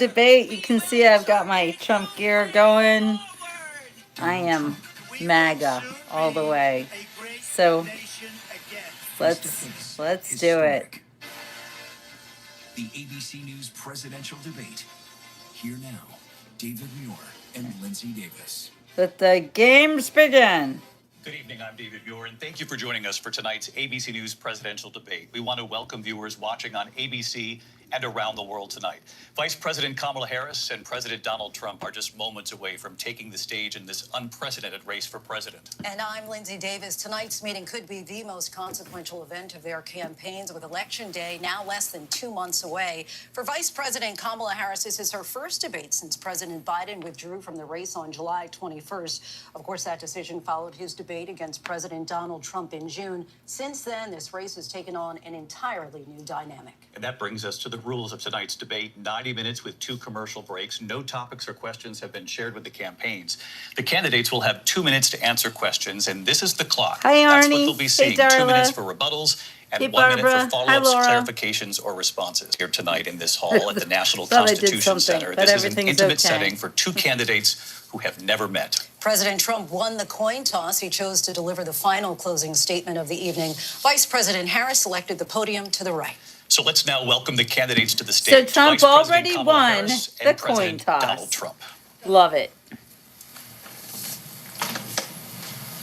Debate. You can see I've got my Trump gear going. I am MAGA all the way. So let's do it. The ABC News presidential debate. Here now, David Muir and Lindsay Davis. Let the games begin. Good evening, I'm David Muir, and thank you for joining us for tonight's ABC News presidential debate. We want to welcome viewers watching on ABC and around the world tonight. Vice President Kamala Harris and President Donald Trump are just moments away from taking the stage in this unprecedented race for president. And I'm Lindsay Davis. Tonight's meeting could be the most consequential event of their campaigns, with Election Day now less than 2 months away. For Vice President Kamala Harris, this is her first debate since President Biden withdrew from the race on July 21st. Of course, that decision followed his debate against President Donald Trump in June. Since then, this race has taken on an entirely new dynamic. And that brings us to the rules of tonight's debate. 90 minutes with 2 commercial breaks. No topics or questions have been shared with the campaigns. The candidates will have 2 minutes to answer questions, and this is the clock. Hi, Arnie. That's what they'll be seeing. Hey, 2 minutes for rebuttals and hey, 1 minute Barbara. for follow-ups, Hi, clarifications, or responses. Here tonight in this hall at the National Thought I did Constitution something, Center. but This is an everything's intimate okay. setting for 2 candidates who have never met. President Trump won the coin toss. He chose to deliver the final closing statement of the evening. Vice President Harris selected the podium to the right. So let's now welcome the candidates to the stage. So Trump Vice President already Kamala won Harris the and coin President toss. Donald Trump. Love it.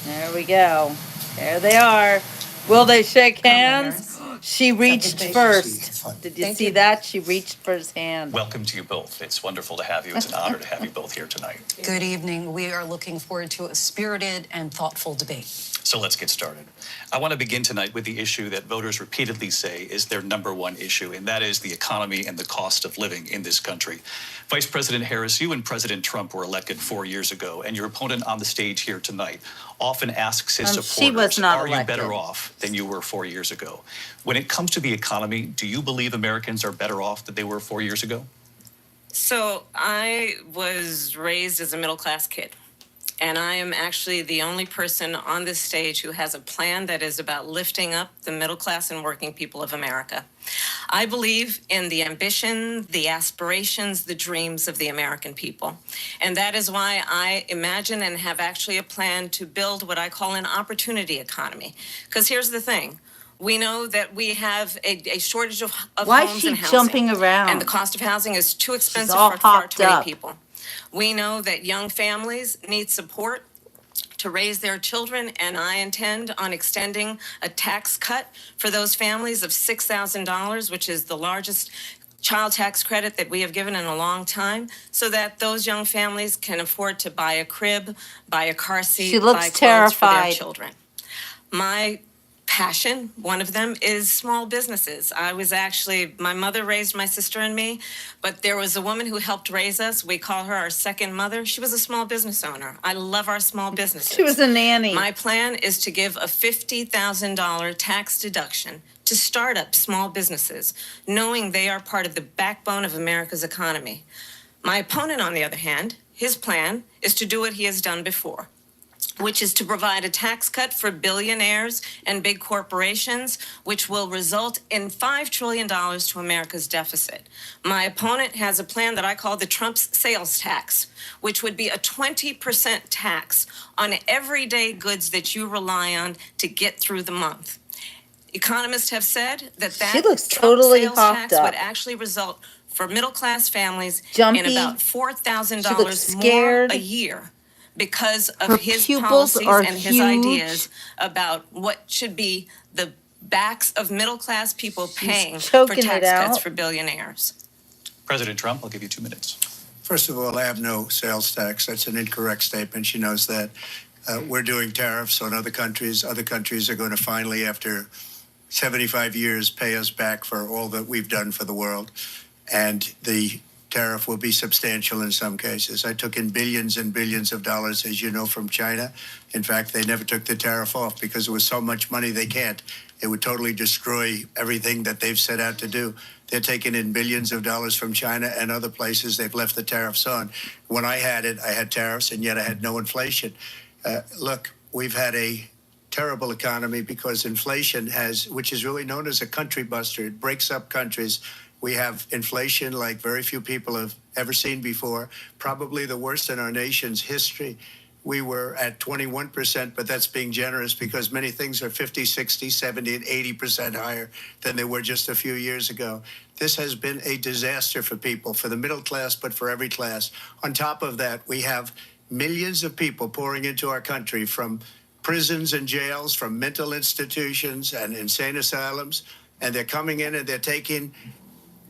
There we go. There they are. Will they shake hands? She reached first. Did you see that? She reached for his hand. Welcome to you both. It's wonderful to have you. It's an honor to have you both here tonight. Good evening. We are looking forward to a spirited and thoughtful debate. So let's get started. I want to begin tonight with the issue that voters repeatedly say is their number one issue, and that is the economy and the cost of living in this country. Vice President Harris, you and President Trump were elected 4 years ago, and your opponent on the stage here tonight often asks his She supporters, was not are you elected. better off than you were 4 years ago? When it comes to the economy, do you believe Americans are better off than they were 4 years ago? So I was raised as a middle-class kid, and I am actually the only person on this stage who has a plan that is about lifting up the middle class and working people of America. I believe in the ambition, the aspirations, the dreams of the American people. And that is why I imagine and have actually a plan to build what I call an opportunity economy. Because here's the thing. We know that we have a shortage of Why is homes she and housing. jumping around? And the cost of housing is too expensive all for far hopped too many up. people. We know that young families need support to raise their children, and I intend on extending a tax cut for those families of $6,000, which is the largest child tax credit that we have given in a long time, so that those young families can afford to buy a crib, buy a car seat, She looks buy clothes for their terrified. children. My passion, one of them, is small businesses. My mother raised my sister and me, but there was a woman who helped raise us. We call her our second mother. She was a small business owner. I love our small businesses. She was a nanny. My plan is to give a $50,000 tax deduction to start up small businesses, knowing they are part of the backbone of America's economy. My opponent, on the other hand, his plan is to do what he has done before, which is to provide a tax cut for billionaires and big corporations, which will result in $5 trillion to America's deficit. My opponent has a plan that I call the Trump's sales tax, which would be a 20% tax on everyday goods that you rely on to get through the month. Economists have said that She looks Trump totally sales hopped tax up. would actually result for middle-class families Jumpy. in about She looks $4,000 more scared. a year, because of Her his pupils policies are and his huge. ideas about what should be the backs of middle-class people paying for choking it tax cuts out. for billionaires. President Trump, I'll give you 2 minutes. First of all, I have no sales tax. That's an incorrect statement. She knows that. We're doing tariffs on other countries. Other countries are going to finally, after 75 years, pay us back for all that we've done for the world. And the tariff will be substantial in some cases. I took in billions and billions of dollars, as you know, from China. In fact, they never took the tariff off because there was so much money they can't. It would totally destroy everything that they've set out to do. They're taking in billions of dollars from China and other places. They've left the tariffs on. When I had it, I had tariffs, and yet I had no inflation. Look, we've had a terrible economy because inflation which is really known as a country buster. It breaks up countries. We have inflation like very few people have ever seen before, probably the worst in our nation's history. We were at 21%, but that's being generous because many things are 50, 60, 70, and 80% higher than they were just a few years ago. This has been a disaster for people, for the middle class, but for every class. On top of that, we have millions of people pouring into our country from prisons and jails, from mental institutions and insane asylums, and they're coming in and they're taking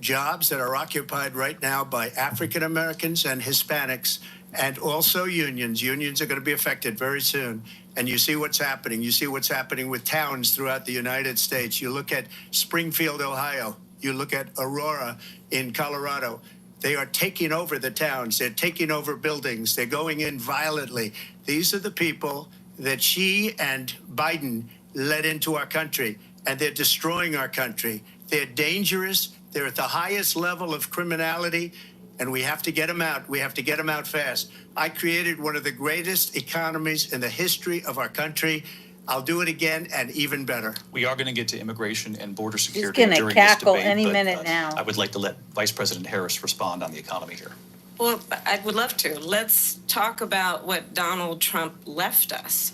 jobs that are occupied right now by African Americans and Hispanics, and also unions. Unions are going to be affected very soon. And you see what's happening. You see what's happening with towns throughout the United States. You look at Springfield, Ohio. You look at Aurora in Colorado. They are taking over the towns. They're taking over buildings. They're going in violently. These are the people that Xi and Biden led into our country, and they're destroying our country. They're dangerous. They're at the highest level of criminality, and we have to get them out. We have to get them out fast. I created one of the greatest economies in the history of our country. I'll do it again and even better. We are going to get to immigration and border He's security gonna during cackle this debate, any but, minute now. I would like to let Vice President Harris respond on the economy here. Well, I would love to. Let's talk about what Donald Trump left us.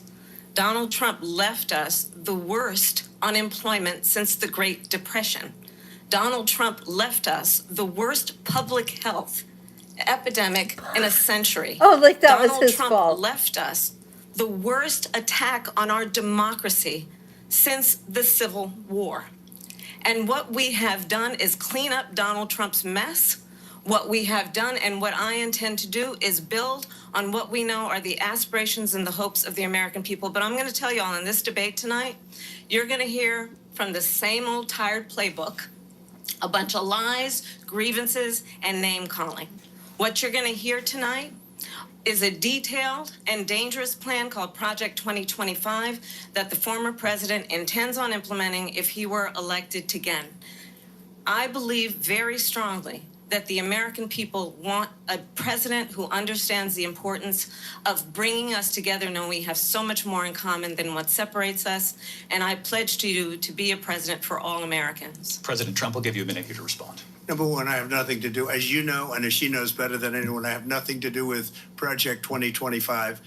Donald Trump left us the worst unemployment since the Great Depression. Donald Trump left us the worst public health epidemic in a century. Oh, like that was Donald his Trump fault. left us the worst attack on our democracy since the Civil War. And what we have done is clean up Donald Trump's mess. What we have done and what I intend to do is build on what we know are the aspirations and the hopes of the American people. But I'm going to tell you all in this debate tonight, you're going to hear from the same old tired playbook, a bunch of lies, grievances, and name calling. What you're going to hear tonight is a detailed and dangerous plan called Project 2025 that the former president intends on implementing if he were elected again. I believe very strongly that the American people want a president who understands the importance of bringing us together, knowing we have so much more in common than what separates us. And I pledge to you to be a president for all Americans. President Trump will give you a minute here to respond. Number one, I have nothing to do, as you know, and as she knows better than anyone, I have nothing to do with Project 2025.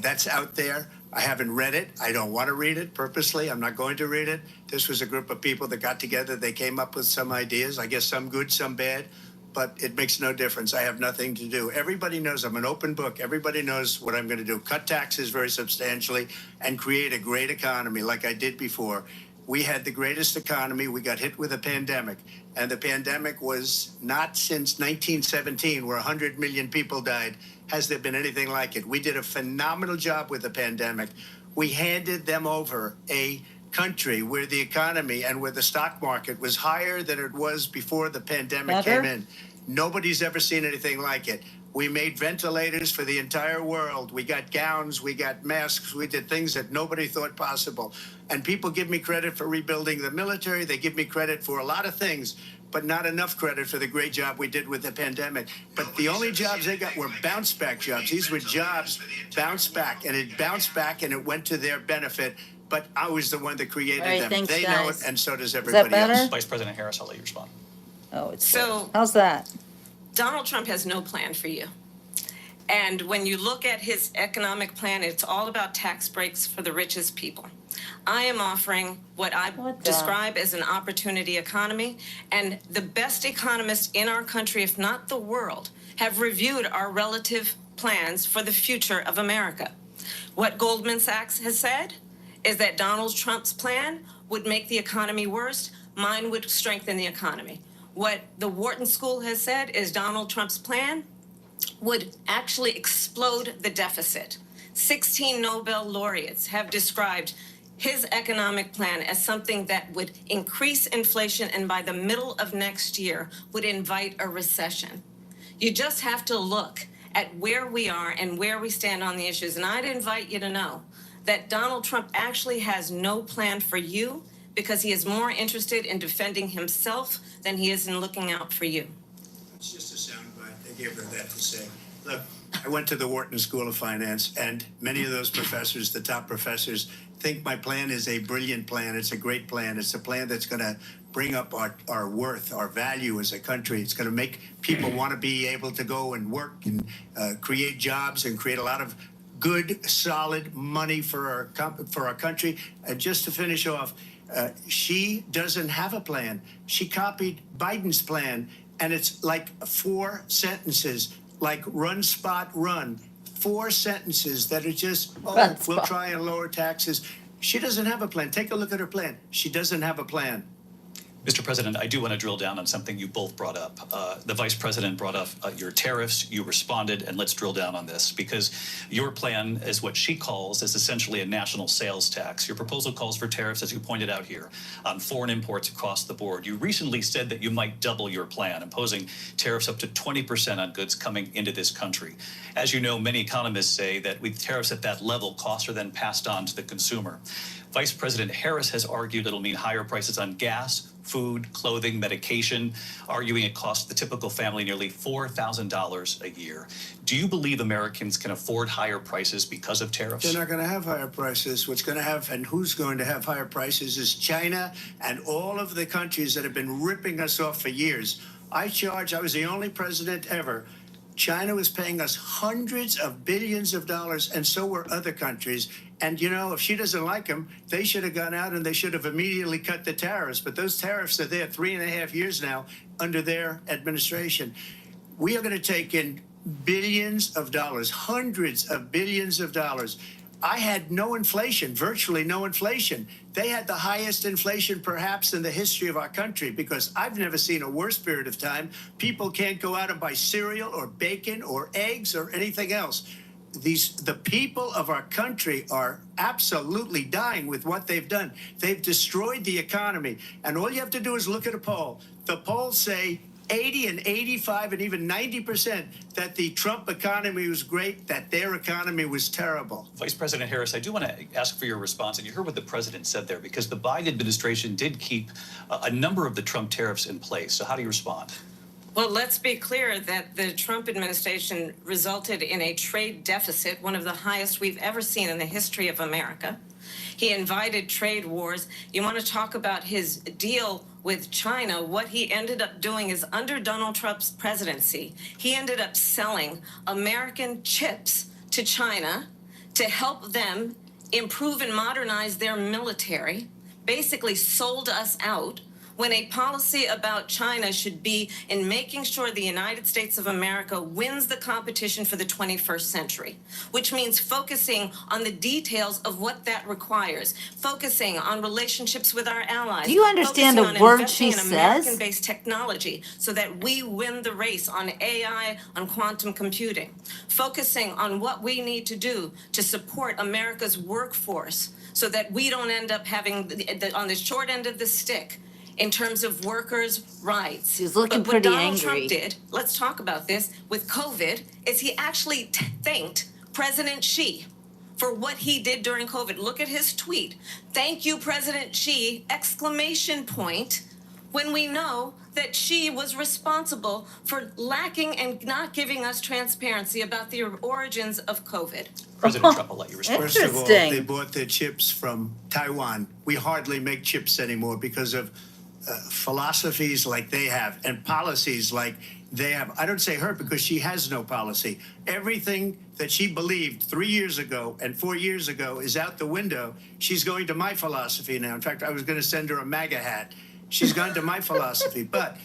That's out there. I haven't read it. I don't want to read it purposely. I'm not going to read it. This was a group of people that got together. They came up with some ideas, I guess some good, some bad, but it makes no difference. I have nothing to do. Everybody knows I'm an open book. Everybody knows what I'm going to do. Cut taxes very substantially and create a great economy like I did before. We had the greatest economy. We got hit with a pandemic. And the pandemic was not since 1917, where 100 million people died, has there been anything like it. We did a phenomenal job with the pandemic. We handed them over a country where the economy and where the stock market was higher than it was before the pandemic came in. Nobody's ever seen anything like it. We made ventilators for the entire world. We got gowns, we got masks, we did things that nobody thought possible. And people give me credit for rebuilding the military. They give me credit for a lot of things, but not enough credit for the great job we did with the pandemic. But the only jobs they got were bounce back jobs. These were jobs bounced back, and it bounced back and it went to their benefit. But I was the one that created All right, them. thanks, They know guys. it, and so does that everybody better? else. Vice President Harris, I'll let you respond. Oh, it's So- how's that? Donald Trump has no plan for you. And when you look at his economic plan, it's all about tax breaks for the richest people. I am offering what I What the- describe as an opportunity economy, and the best economists in our country, if not the world, have reviewed our relative plans for the future of America. What Goldman Sachs has said is that Donald Trump's plan would make the economy worse, mine would strengthen the economy. What the Wharton School has said is Donald Trump's plan would actually explode the deficit. 16 Nobel laureates have described his economic plan as something that would increase inflation and by the middle of next year would invite a recession. You just have to look at where we are and where we stand on the issues. And I'd invite you to know that Donald Trump actually has no plan for you because he is more interested in defending himself than he is in looking out for you. It's just a soundbite. They gave her that to say. Look, I went to the Wharton School of Finance, and many of those professors, the top professors, think my plan is a brilliant plan. It's a great plan. It's a plan that's going to bring up our worth, our value as a country. It's going to make people want to be able to go and work and create jobs and create a lot of good, solid money for our country. And just to finish off, she doesn't have a plan. She copied Biden's plan, and it's like 4 sentences, like run, spot, run. 4 sentences that are just, we'll try and lower taxes. She doesn't have a plan. Take a look at her plan. She doesn't have a plan. Mr. President, I do want to drill down on something you both brought up. The Vice President brought up your tariffs. You responded, and let's drill down on this, because your plan is what she calls is essentially a national sales tax. Your proposal calls for tariffs, as you pointed out here, on foreign imports across the board. You recently said that you might double your plan, imposing tariffs up to 20% on goods coming into this country. As you know, many economists say that with tariffs at that level, costs are then passed on to the consumer. Vice President Harris has argued it'll mean higher prices on gas, food, clothing, medication, arguing it costs the typical family nearly $4,000 a year. Do you believe Americans can afford higher prices because of tariffs? They're not going to have higher prices. What's going to have and who's going to have higher prices is China and all of the countries that have been ripping us off for years. I was the only president ever. China was paying us hundreds of billions of dollars, and so were other countries. And, you know, if she doesn't like them, they should have gone out and they should have immediately cut the tariffs. But those tariffs are there 3.5 years now under their administration. We are going to take in billions of dollars, hundreds of billions of dollars. I had no inflation, virtually no inflation. They had the highest inflation perhaps in the history of our country, because I've never seen a worse period of time. People can't go out and buy cereal or bacon or eggs or anything else. The people of our country are absolutely dying with what they've done. They've destroyed the economy. And all you have to do is look at a poll. The polls say 80 and 85 and even 90% that the Trump economy was great, that their economy was terrible. Vice President Harris, I do want to ask for your response. And you heard what the president said there, because the Biden administration did keep a number of the Trump tariffs in place. So how do you respond? Well, let's be clear that the Trump administration resulted in a trade deficit, one of the highest we've ever seen in the history of America. He invited trade wars. You want to talk about his deal with China? What he ended up doing is, under Donald Trump's presidency, he ended up selling American chips to China to help them improve and modernize their military, basically sold us out, when a policy about China should be in making sure the United States of America wins the competition for the 21st century, which means focusing on the details of what that requires, focusing on relationships with our allies. Do you understand a word she says? American-based technology so that we win the race on AI, on quantum computing, focusing on what we need to do to support America's workforce so that we don't end up having on the short end of the stick in terms of workers' rights. She's looking but pretty what Donald angry. Trump did, let's talk about this, with COVID, is he actually thanked President Xi for what he did during COVID. Look at his tweet. Thank you, President Xi, exclamation point, when we know that Xi was responsible for lacking and not giving us transparency about the origins of COVID. President Trump, I'll let you respond. First of all, Interesting. they bought their chips from Taiwan. We hardly make chips anymore because of philosophies like they have and policies like they have. I don't say her because she has no policy. Everything that she believed 3 years ago and 4 years ago is out the window. She's going to my philosophy now. In fact, I was going to send her a MAGA hat. She's gone to my philosophy. But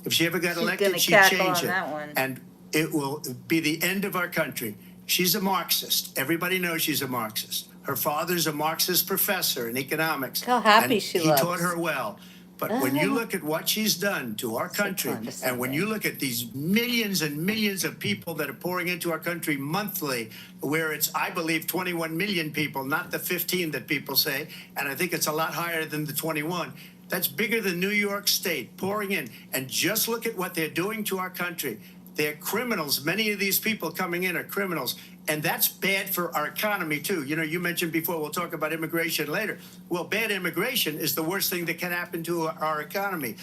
if she ever got elected, she'd change it. And it will be the end of our country. She's a Marxist. Everybody knows she's a Marxist. Her father's a Marxist professor in economics. How happy and she he looks. taught her well. But when you look at what she's done to our country, and when you look at these millions and millions of people that are pouring into our country monthly, where it's, I believe, 21 million people, not the 15 that people say, and I think it's a lot higher than the 21. That's bigger than New York State pouring in. And just look at what they're doing to our country. They're criminals. Many of these people coming in are criminals. And that's bad for our economy, too. You know, you mentioned before, we'll talk about immigration later. Well, bad immigration is the worst thing that can happen to our economy.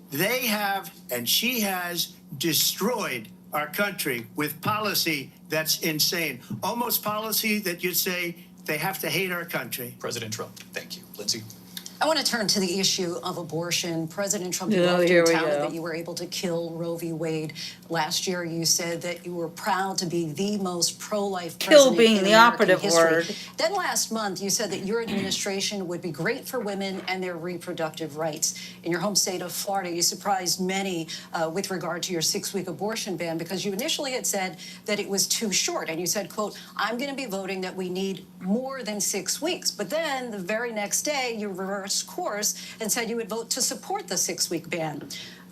They have, and she has, destroyed our country with policy that's insane. Almost policy that you'd say they have to hate our country. President Trump, thank you. Lindsay? I want to turn to the issue of abortion. President Trump, you Oh, often here we touted go. that you were able to kill Roe v. Wade. Last year, you said that you were proud to be the most pro-life Kill president being in the American operative history. word. Then last month, you said that your administration would be great for women and their reproductive rights. In your home state of Florida, you surprised many with regard to your 6-week abortion ban because you initially had said that it was too short. And you said, quote, I'm going to be voting that we need more than 6 weeks. But then the very next day, you reversed course and said you would vote to support the 6-week ban.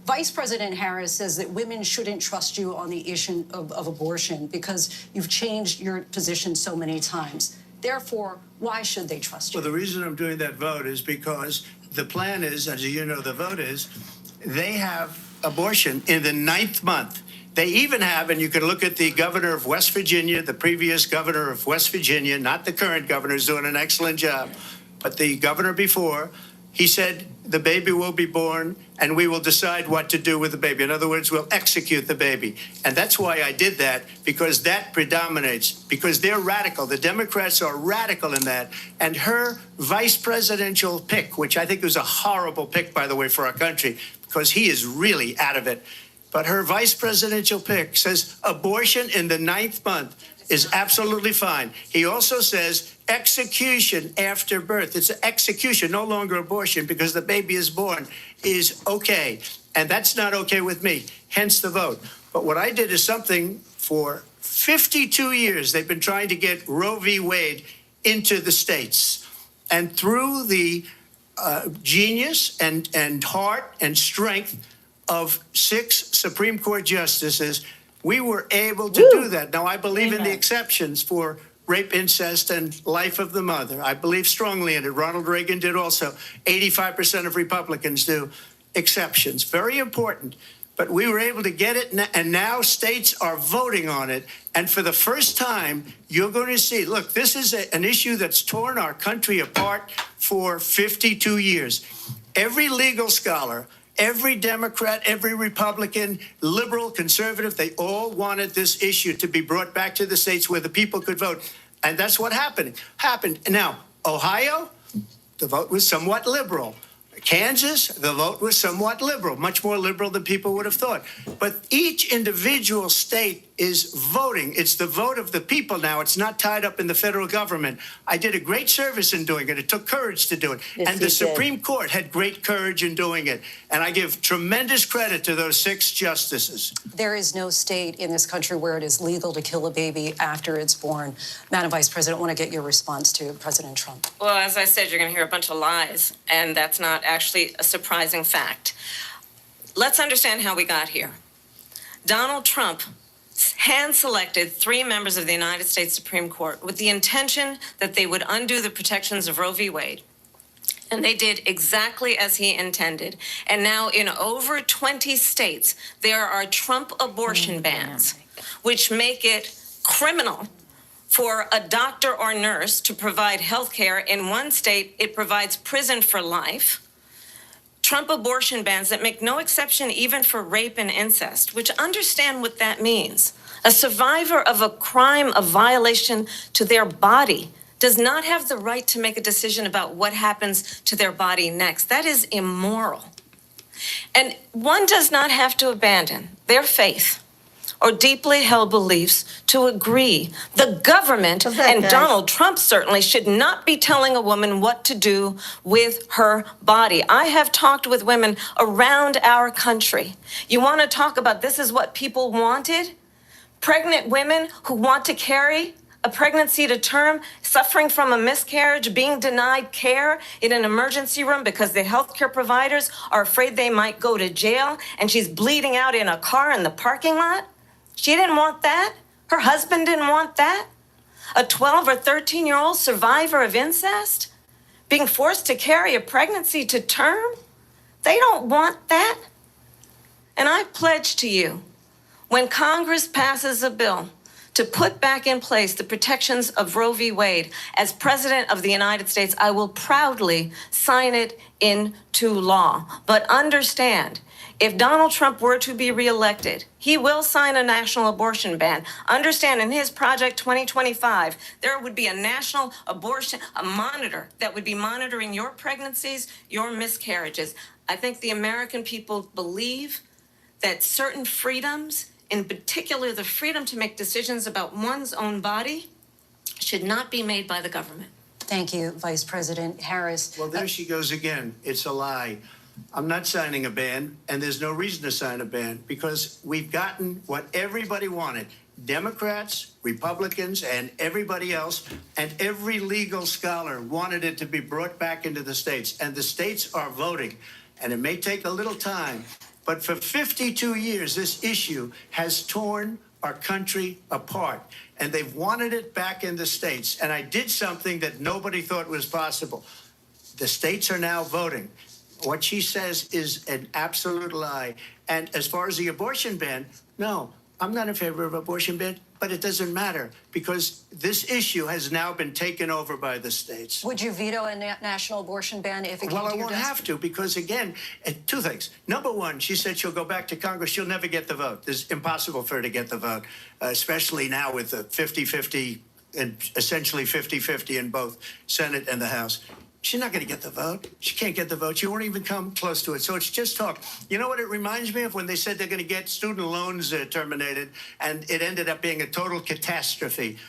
Vice President Harris says that women shouldn't trust you on the issue of abortion because you've changed your position so many times. Therefore, why should they trust you? Well, the reason I'm doing that vote is because the plan is, as you know, the vote is, they have abortion in the 9th month. They even have, and you can look at the governor of West Virginia, the previous governor of West Virginia, not the current governor, who's doing an excellent job, but the governor before, he said the baby will be born and we will decide what to do with the baby. In other words, we'll execute the baby. And that's why I did that, because that predominates, because they're radical. The Democrats are radical in that. And her vice presidential pick, which I think was a horrible pick, by the way, for our country, because he is really out of it. But her vice presidential pick says abortion in the 9th month is absolutely fine. He also says execution after birth. It's execution, no longer abortion, because the baby is born, is okay. And that's not okay with me, hence the vote. But what I did is something for 52 years. They've been trying to get Roe v. Wade into the states. And through the genius and heart and strength of 6 Supreme Court justices, we were able to do that. Now, I believe in the exceptions for rape, incest, and life of the mother. I believe strongly in it. Ronald Reagan did also. 85% of Republicans do. Exceptions. Very important. But we were able to get it, and now states are voting on it. And for the first time, you're going to see, look, this is an issue that's torn our country apart for 52 years. Every legal scholar, every Democrat, every Republican, liberal, conservative, they all wanted this issue to be brought back to the states where the people could vote. And that's what happened. Now, Ohio, the vote was somewhat liberal. Kansas, the vote was somewhat liberal, much more liberal than people would have thought. But each individual state is voting. It's the vote of the people now. It's not tied up in the federal government. I did a great service in doing it. It took courage to do it. Yes, and the you Supreme Court had great courage in doing it. And I give tremendous credit to those 6 justices. There is no state in this country where it is legal to kill a baby after it's born. Madam Vice President, I want to get your response to President Trump. Well, as I said, you're going to hear a bunch of lies, and that's not actually a surprising fact. Let's understand how we got here. Donald Trump hand-selected 3 members of the United States Supreme Court with the intention that they would undo the protections of Roe v. Wade. And they did exactly as he intended. And now in over 20 states, there are Trump abortion bans, which make it criminal for a doctor or nurse to provide health care. In one state, it provides prison for life. Trump abortion bans that make no exception even for rape and incest, which understand what that means. A survivor of a crime of violation to their body does not have the right to make a decision about what happens to their body next. That is immoral. And one does not have to abandon their faith or deeply held beliefs to agree. The government and Donald Trump certainly should not be telling a woman what to do with her body. I have talked with women around our country. You want to talk about this is what people wanted? Pregnant women who want to carry a pregnancy to term, suffering from a miscarriage, being denied care in an emergency room because the healthcare providers are afraid they might go to jail, and she's bleeding out in a car in the parking lot. She didn't want that. Her husband didn't want that. A 12 or 13-year-old survivor of incest being forced to carry a pregnancy to term. They don't want that. And I pledge to you, when Congress passes a bill to put back in place the protections of Roe v. Wade, as President of the United States, I will proudly sign it into law. But understand, If Donald Trump were to be reelected, he will sign a national abortion ban. Understand, in his Project 2025, there would be a national abortion, a monitor that would be monitoring your pregnancies, your miscarriages. I think the American people believe that certain freedoms, in particular the freedom to make decisions about one's own body, should not be made by the government. Thank you, Vice President Harris. Well, there she goes again. It's a lie. I'm not signing a ban, and there's no reason to sign a ban because we've gotten what everybody wanted. Democrats, Republicans, and everybody else, and every legal scholar wanted it to be brought back into the states. And the states are voting. And it may take a little time, but for 52 years, this issue has torn our country apart. And they've wanted it back in the states. And I did something that nobody thought was possible. The states are now voting. What she says is an absolute lie. And as far as the abortion ban, no, I'm not in favor of abortion ban, but it doesn't matter because this issue has now been taken over by the states. Would you veto a national abortion ban if it came Well, to I your won't desk? have to because, again, two things. Number one, she said she'll go back to Congress. She'll never get the vote. It's impossible for her to get the vote, especially now with the 50-50 and essentially 50-50 in both Senate and the House. She's not going to get the vote. She can't get the vote. She won't even come close to it. So it's just talk. You know what it reminds me of? When they said they're going to get student loans terminated, and it ended up being a total catastrophe.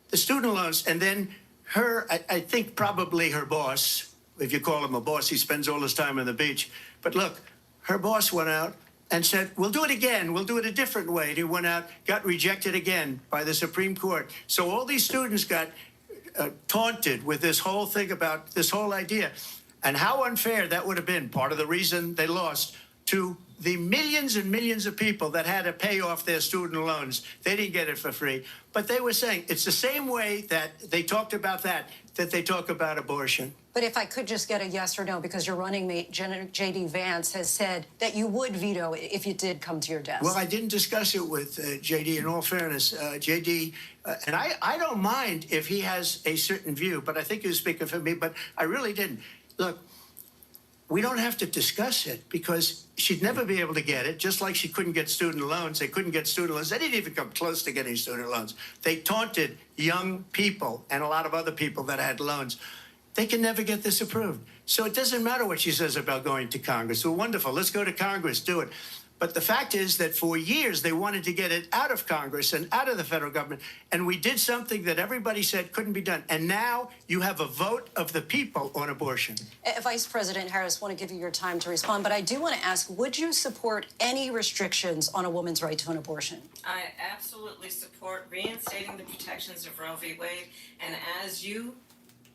The student loans, and then her, I think probably her boss, if you call him a boss, he spends all his time on the beach. But look, her boss went out and said, we'll do it again. We'll do it a different way. And he went out, got rejected again by the Supreme Court. So all these students got taunted with this whole thing about this whole idea. And how unfair that would have been, part of the reason they lost, to the millions and millions of people that had to pay off their student loans. They didn't get it for free. But they were saying it's the same way that they talked about that they talk about abortion. But if I could just get a yes or no, because your running mate, J.D. Vance, has said that you would veto it if it did come to your desk. Well, I didn't discuss it with J.D. In all fairness, J.D., and I don't mind if he has a certain view, but I think he was speaking for me, but I really didn't. Look, we don't have to discuss it because she'd never be able to get it, just like she couldn't get student loans. They couldn't get student loans. They didn't even come close to getting student loans. They taunted young people and a lot of other people that had loans. They can never get this approved. So it doesn't matter what she says about going to Congress. Well, wonderful. Let's go to Congress, do it. But the fact is that for years, they wanted to get it out of Congress and out of the federal government. And we did something that everybody said couldn't be done. And now you have a vote of the people on abortion. Vice President Harris, I want to give you your time to respond, but I do want to ask, would you support any restrictions on a woman's right to an abortion? I absolutely support reinstating the protections of Roe v. Wade. And as you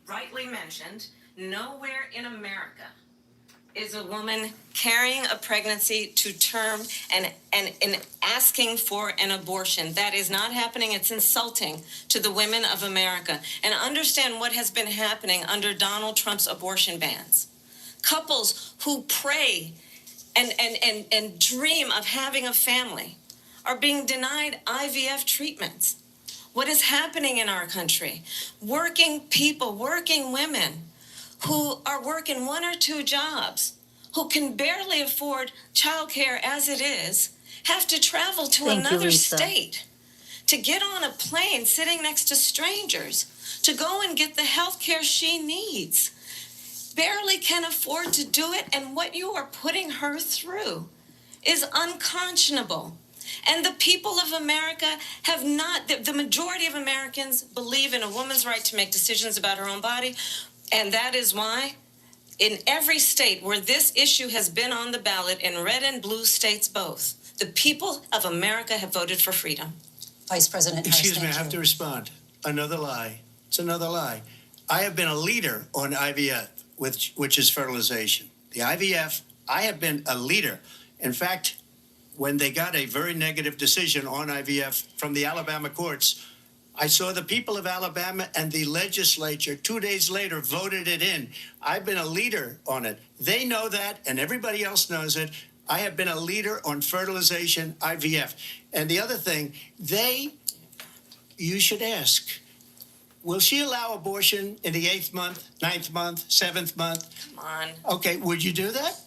rightly mentioned, nowhere in America is a woman carrying a pregnancy to term and asking for an abortion. That is not happening. It's insulting to the women of America. And understand what has been happening under Donald Trump's abortion bans. Couples who pray and dream of having a family are being denied IVF treatments. What is happening in our country? Working people, working women who are working one or two jobs, who can barely afford childcare as it is, have to travel to another state to get on a plane sitting next to strangers to go and get the health care she needs. Barely can afford to do it, and what you are putting her through is unconscionable. And the people of America have not, the majority of Americans believe in a woman's right to make decisions about her own body. And that is why in every state where this issue has been on the ballot, in red and blue states both, the people of America have voted for freedom. Vice President Harris, Excuse me, I have to respond. Another lie. It's another lie. I have been a leader on IVF, which is fertilization. The IVF, I have been a leader. In fact, when they got a very negative decision on IVF from the Alabama courts, I saw the people of Alabama and the legislature 2 days later voted it in. I've been a leader on it. They know that, and everybody else knows it. I have been a leader on fertilization, IVF. And the other thing, you should ask, will she allow abortion in the 8th month, 9th month, 7th month? Come on. Okay, would you do that?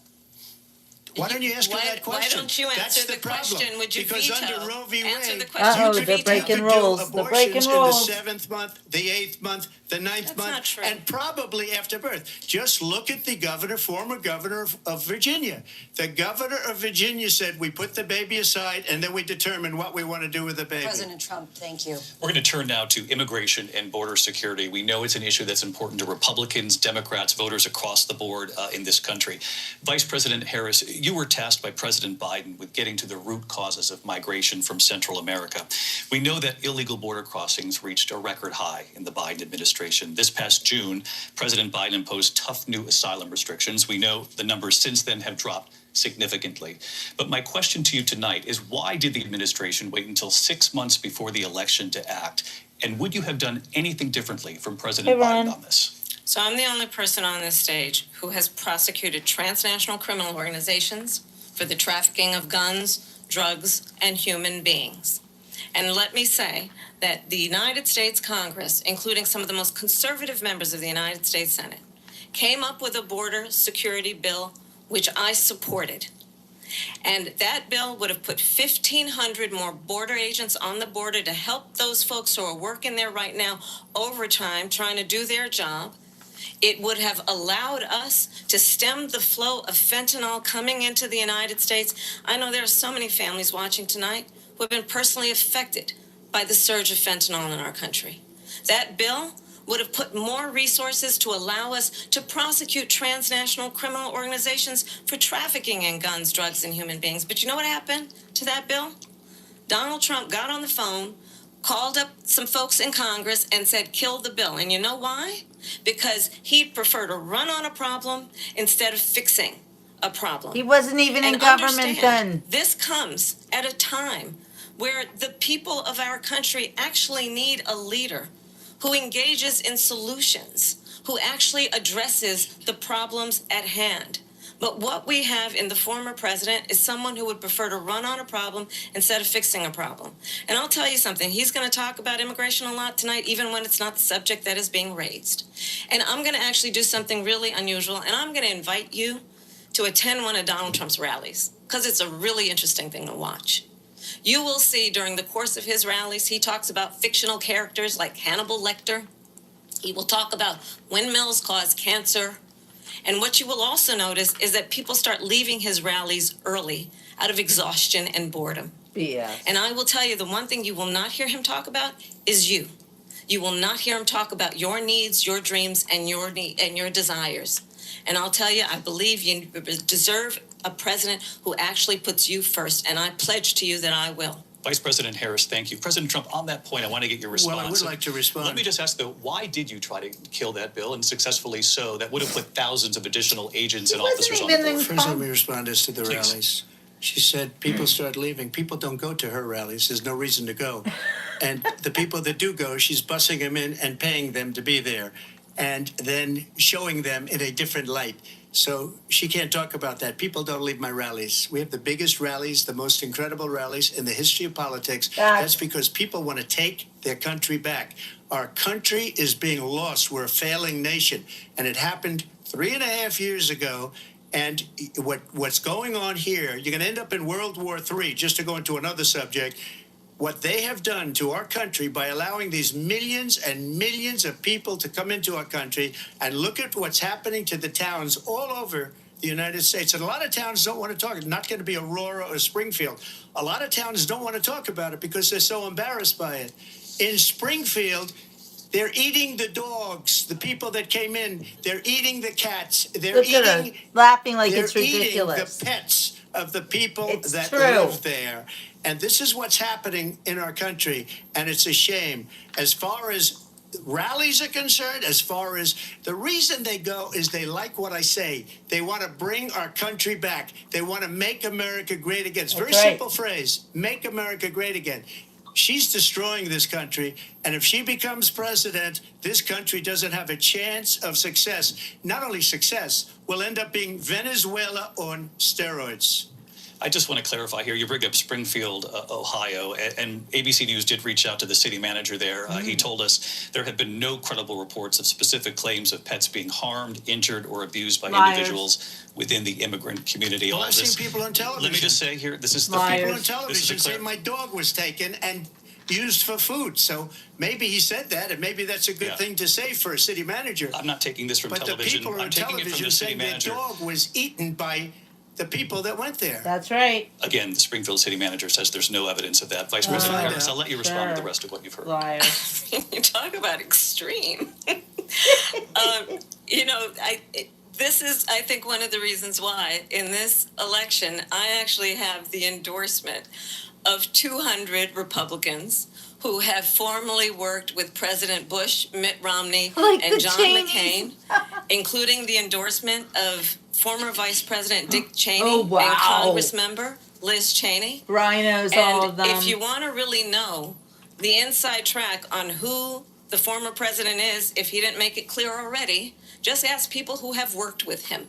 Why don't you ask her that question? Why don't you That's answer the problem. question? Would you Because veto? under Roe v. Answer Wade, the question. Uh-oh, Would you they're veto? breaking you rules. could do They're breaking abortions rules. in the 7th month, the 8th month, the 9th That's month, not true. and probably after birth. Just look at the former governor of Virginia. The governor of Virginia said, we put the baby aside and then we determine what we want to do with the baby. President Trump, thank you. We're going to turn now to immigration and border security. We know it's an issue that's important to Republicans, Democrats, voters across the board in this country. Vice President Harris, you were tasked by President Biden with getting to the root causes of migration from Central America. We know that illegal border crossings reached a record high in the Biden administration. This past June, President Biden imposed tough new asylum restrictions. We know the numbers since then have dropped significantly. But my question to you tonight is, why did the administration wait until 6 months before the election to act? And would you have done anything differently from President Biden on this? So I'm the only person on this stage who has prosecuted transnational criminal organizations for the trafficking of guns, drugs, and human beings. And let me say that the United States Congress, including some of the most conservative members of the United States Senate, came up with a border security bill which I supported. And that bill would have put 1,500 more border agents on the border to help those folks who are working there right now overtime trying to do their job. It would have allowed us to stem the flow of fentanyl coming into the United States. I know there are so many families watching tonight who have been personally affected by the surge of fentanyl in our country. That bill would have put more resources to allow us to prosecute transnational criminal organizations for trafficking in guns, drugs, and human beings. But you know what happened to that bill? Donald Trump got on the phone, called up some folks in Congress and said, kill the bill. And you know why? Because he'd prefer to run on a problem instead of fixing a problem. He wasn't even in And government understand, then. this comes at a time where the people of our country actually need a leader who engages in solutions, who actually addresses the problems at hand. But what we have in the former president is someone who would prefer to run on a problem instead of fixing a problem. And I'll tell you something, he's going to talk about immigration a lot tonight, even when it's not the subject that is being raised. And I'm going to actually do something really unusual, and I'm going to invite you to attend one of Donald Trump's rallies, because it's a really interesting thing to watch. You will see during the course of his rallies, he talks about fictional characters like Hannibal Lecter. He will talk about windmills cause cancer. And what you will also notice is that people start leaving his rallies early out of exhaustion and boredom. BS. And I will tell you, the one thing you will not hear him talk about is you. You will not hear him talk about your needs, your dreams, and your desires. And I'll tell you, I believe you deserve a president who actually puts you first, and I pledge to you that I will. Vice President Harris, thank you. President Trump, on that point, I want to get your response. Well, I would like to respond. Let me just ask, though, why did you try to kill that bill, and successfully so? That would have put thousands of additional agents and officers on the board. First, let me respond as to the Please. rallies. She said people start leaving. People don't go to her rallies. There's no reason to go. And the people that do go, she's bussing them in and paying them to be there, and then showing them in a different light. So she can't talk about that. People don't leave my rallies. We have the biggest rallies, the most incredible rallies in the history of politics. That's because people want to take their country back. Our country is being lost. We're a failing nation. And it happened 3.5 years ago. And what's going on here, you're going to end up in World War III, just to go into another subject. What they have done to our country by allowing these millions and millions of people to come into our country, and look at what's happening to the towns all over the United States. And a lot of towns don't want to talk. It's not going to be Aurora or Springfield. A lot of towns don't want to talk about it because they're so embarrassed by it. In Springfield, they're eating the dogs, the people that came in. They're eating the cats. They're Look at her, eating, laughing like they're it's ridiculous. eating the pets of the people It's that true. live there. And this is what's happening in our country, and it's a shame. As far as rallies are concerned, as far as the reason they go is they like what I say. They want to bring our country back. They want to make America great again. It's a very That's right. simple phrase, make America great again. She's destroying this country, and if she becomes president, this country doesn't have a chance of success. Not only success, we'll end up being Venezuela on steroids. I just want to clarify here. You bring up Springfield, Ohio, and ABC News did reach out to the city manager there. He told us there have been no credible reports of specific claims of pets being harmed, injured, or abused by individuals within the immigrant community. Well, All I've this, seen people on television. let me just say here, this is the Liars. People on this is a television say my dog was taken and used for food. So maybe he said that, and maybe that's a good thing to say for a city manager. I'm not taking this from But the television. people I'm on taking it from television the city saying their manager. dog was eaten by the people that went there. That's right. Again, the Springfield city manager says there's no evidence of that. Vice President find Harris, out. I'll let you respond to Sure. the rest of what you've heard. Liars. You talk about extreme. You know, this is, I think, one of the reasons why in this election, I actually have the endorsement of 200 Republicans who have formerly worked with President Bush, Mitt Romney, Like and the John Cheneys. McCain, including the endorsement of former Vice President Dick Cheney Oh, wow. and Congress member Liz Cheney. Rhinos, all of And them. if you want to really know the inside track on who the former president is, if he didn't make it clear already, just ask people who have worked with him.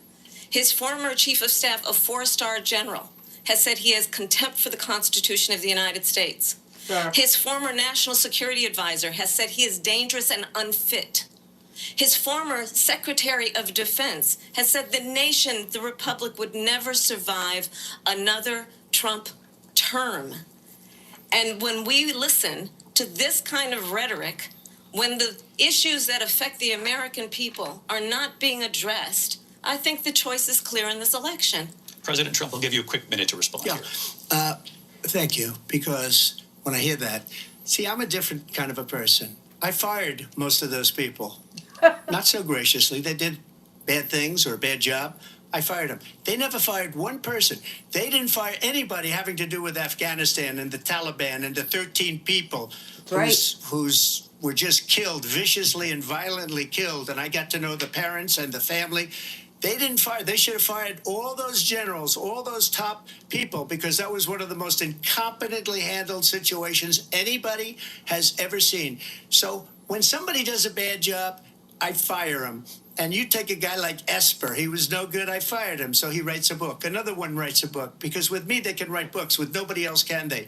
His former chief of staff, a four-star general, has said he has contempt for the Constitution of the United States. Sure. His former national security advisor has said he is dangerous and unfit. His former Secretary of Defense has said the nation, the Republic, would never survive another Trump term. And when we listen to this kind of rhetoric, when the issues that affect the American people are not being addressed, I think the choice is clear in this election. President Trump, I'll give you a quick minute to respond Yeah. here. Thank you, because when I hear that, see, I'm a different kind of a person. I fired most of those people. Not so graciously. They did bad things or a bad job. I fired them. They never fired one person. They didn't fire anybody having to do with Afghanistan and the Taliban and the 13 people who's were just killed, viciously and violently killed. And I got to know the parents and the family. They didn't fire. They should have fired all those generals, all those top people, because that was one of the most incompetently handled situations anybody has ever seen. So when somebody does a bad job, I fire him. And you take a guy like Esper. He was no good. I fired him. So he writes a book. Another one writes a book. Because with me, they can write books. With nobody else can they.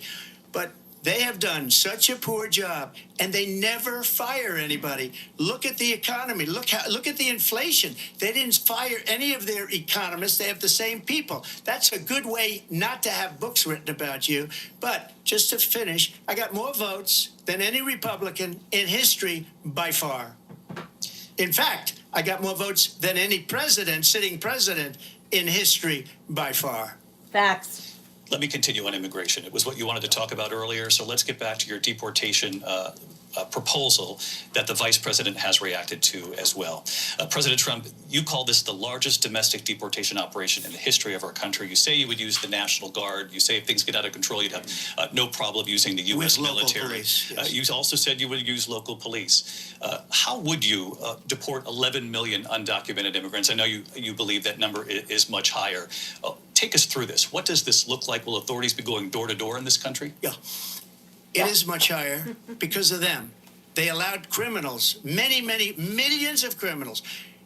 But they have done such a poor job, and they never fire anybody. Look at the economy. Look at the inflation. They didn't fire any of their economists. They have the same people. That's a good way not to have books written about you. But just to finish, I got more votes than any Republican in history by far. In fact, I got more votes than any president, sitting president in history by far. Facts. Let me continue on immigration. It was what you wanted to talk about earlier, so let's get back to your deportation proposal that the vice president has reacted to as well. President Trump, you call this the largest domestic deportation operation in the history of our country. You say you would use the National Guard. You say if things get out of control, you'd have no problem using the U.S. With local military. police, yes. You also said you would use local police. How would you deport 11 million undocumented immigrants? I know you believe that number is much higher. Take us through this. What does this look like? Will authorities be going door to door in this country? Yeah. It is much higher because of them. They allowed criminals, many millions of criminals.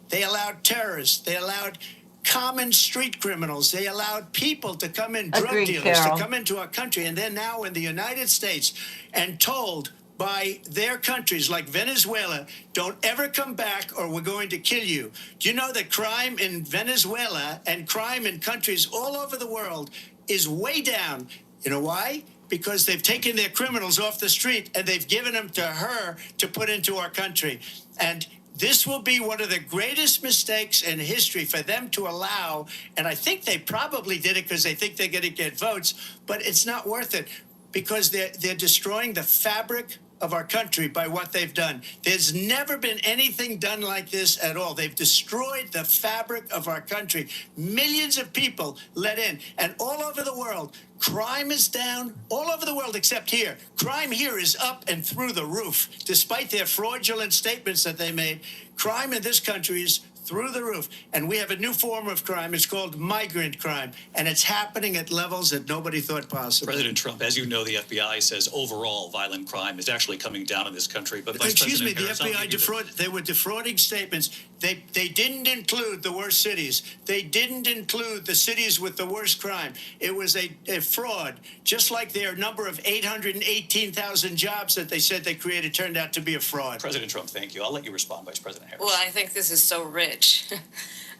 They allowed terrorists. They allowed common street criminals. They allowed people to come in, drug Agreed, dealers, Carol. to come into our country. And they're now in the United States and told by their countries like Venezuela, don't ever come back or we're going to kill you. Do you know that crime in Venezuela and crime in countries all over the world is way down? You know why? Because they've taken their criminals off the street and they've given them to her to put into our country. And this will be one of the greatest mistakes in history for them to allow. And I think they probably did it because they think they're going to get votes, but it's not worth it because they're destroying the fabric of our country by what they've done. There's never been anything done like this at all. They've destroyed the fabric of our country. Millions of people let in. And all over the world, crime is down. All over the world except here. Crime here is up and through the roof. Despite their fraudulent statements that they made, crime in this country is through the roof. And we have a new form of crime. It's called migrant crime. And it's happening at levels that nobody thought possible. President Trump, as you know, the FBI says overall violent crime is actually coming down in this country. But Vice Excuse me, President the Harris, I'll FBI give you they were defrauding statements. They didn't include the worst cities. They didn't include the cities with the worst crime. It was a fraud, just like their number of 818,000 jobs that they said they created turned out to be a fraud. President Trump, thank you. I'll let you respond, Vice President Harris. Well, I think this is so rich,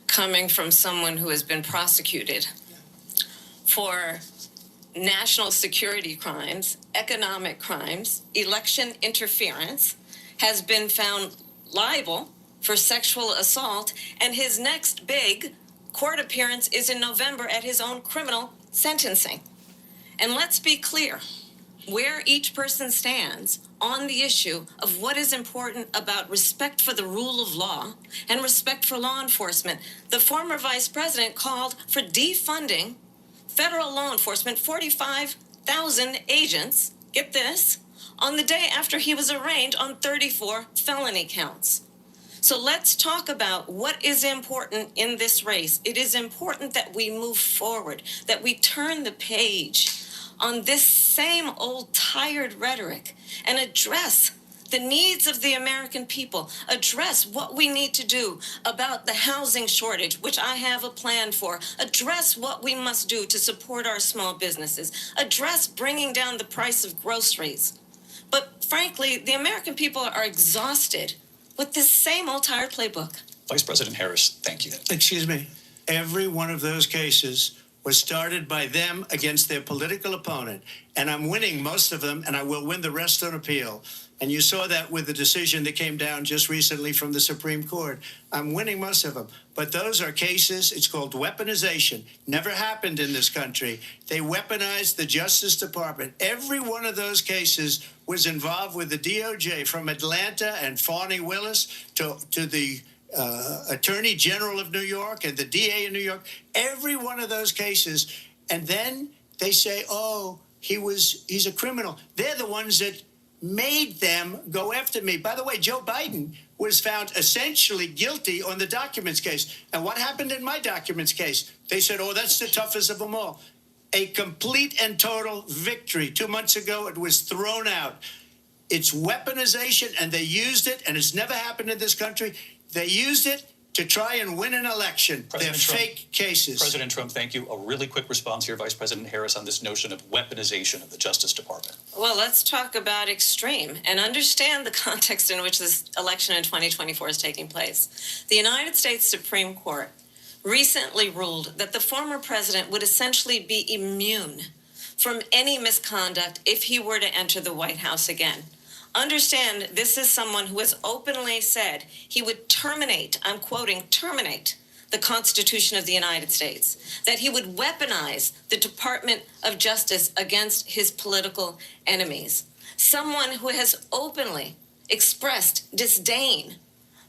coming from someone who has been prosecuted for national security crimes, economic crimes, election interference, has been found liable for sexual assault, and his next big court appearance is in November at his own criminal sentencing. And let's be clear where each person stands on the issue of what is important about respect for the rule of law and respect for law enforcement. The former vice president called for defunding federal law enforcement, 45,000 agents, get this, on the day after he was arraigned on 34 felony counts. So let's talk about what is important in this race. It is important that we move forward, that we turn the page on this same old tired rhetoric and address the needs of the American people, address what we need to do about the housing shortage, which I have a plan for, address what we must do to support our small businesses, address bringing down the price of groceries. But frankly, the American people are exhausted with this same old tired playbook. Vice President Harris, thank you. Excuse me. Every one of those cases was started by them against their political opponent. And I'm winning most of them, and I will win the rest on appeal. And you saw that with the decision that came down just recently from the Supreme Court. I'm winning most of them. But those are cases, it's called weaponization. Never happened in this country. They weaponized the Justice Department. Every one of those cases was involved with the DOJ, from Atlanta and Fani Willis to the Attorney General of New York and the DA in New York. Every one of those cases. And then they say, oh, he's a criminal. They're the ones that made them go after me. By the way, Joe Biden was found essentially guilty on the documents case. And what happened in my documents case? They said, oh, that's the toughest of them all. A complete and total victory. 2 months ago, it was thrown out. It's weaponization, and they used it, and it's never happened in this country. They used it to try and win an election. They're fake cases. President Trump, thank you. A really quick response here, Vice President Harris, on this notion of weaponization of the Justice Department. Well, let's talk about extreme and understand the context in which this election in 2024 is taking place. The United States Supreme Court recently ruled that the former president would essentially be immune from any misconduct if he were to enter the White House again. Understand, this is someone who has openly said he would terminate, I'm quoting, terminate the Constitution of the United States, that he would weaponize the Department of Justice against his political enemies. Someone who has openly expressed disdain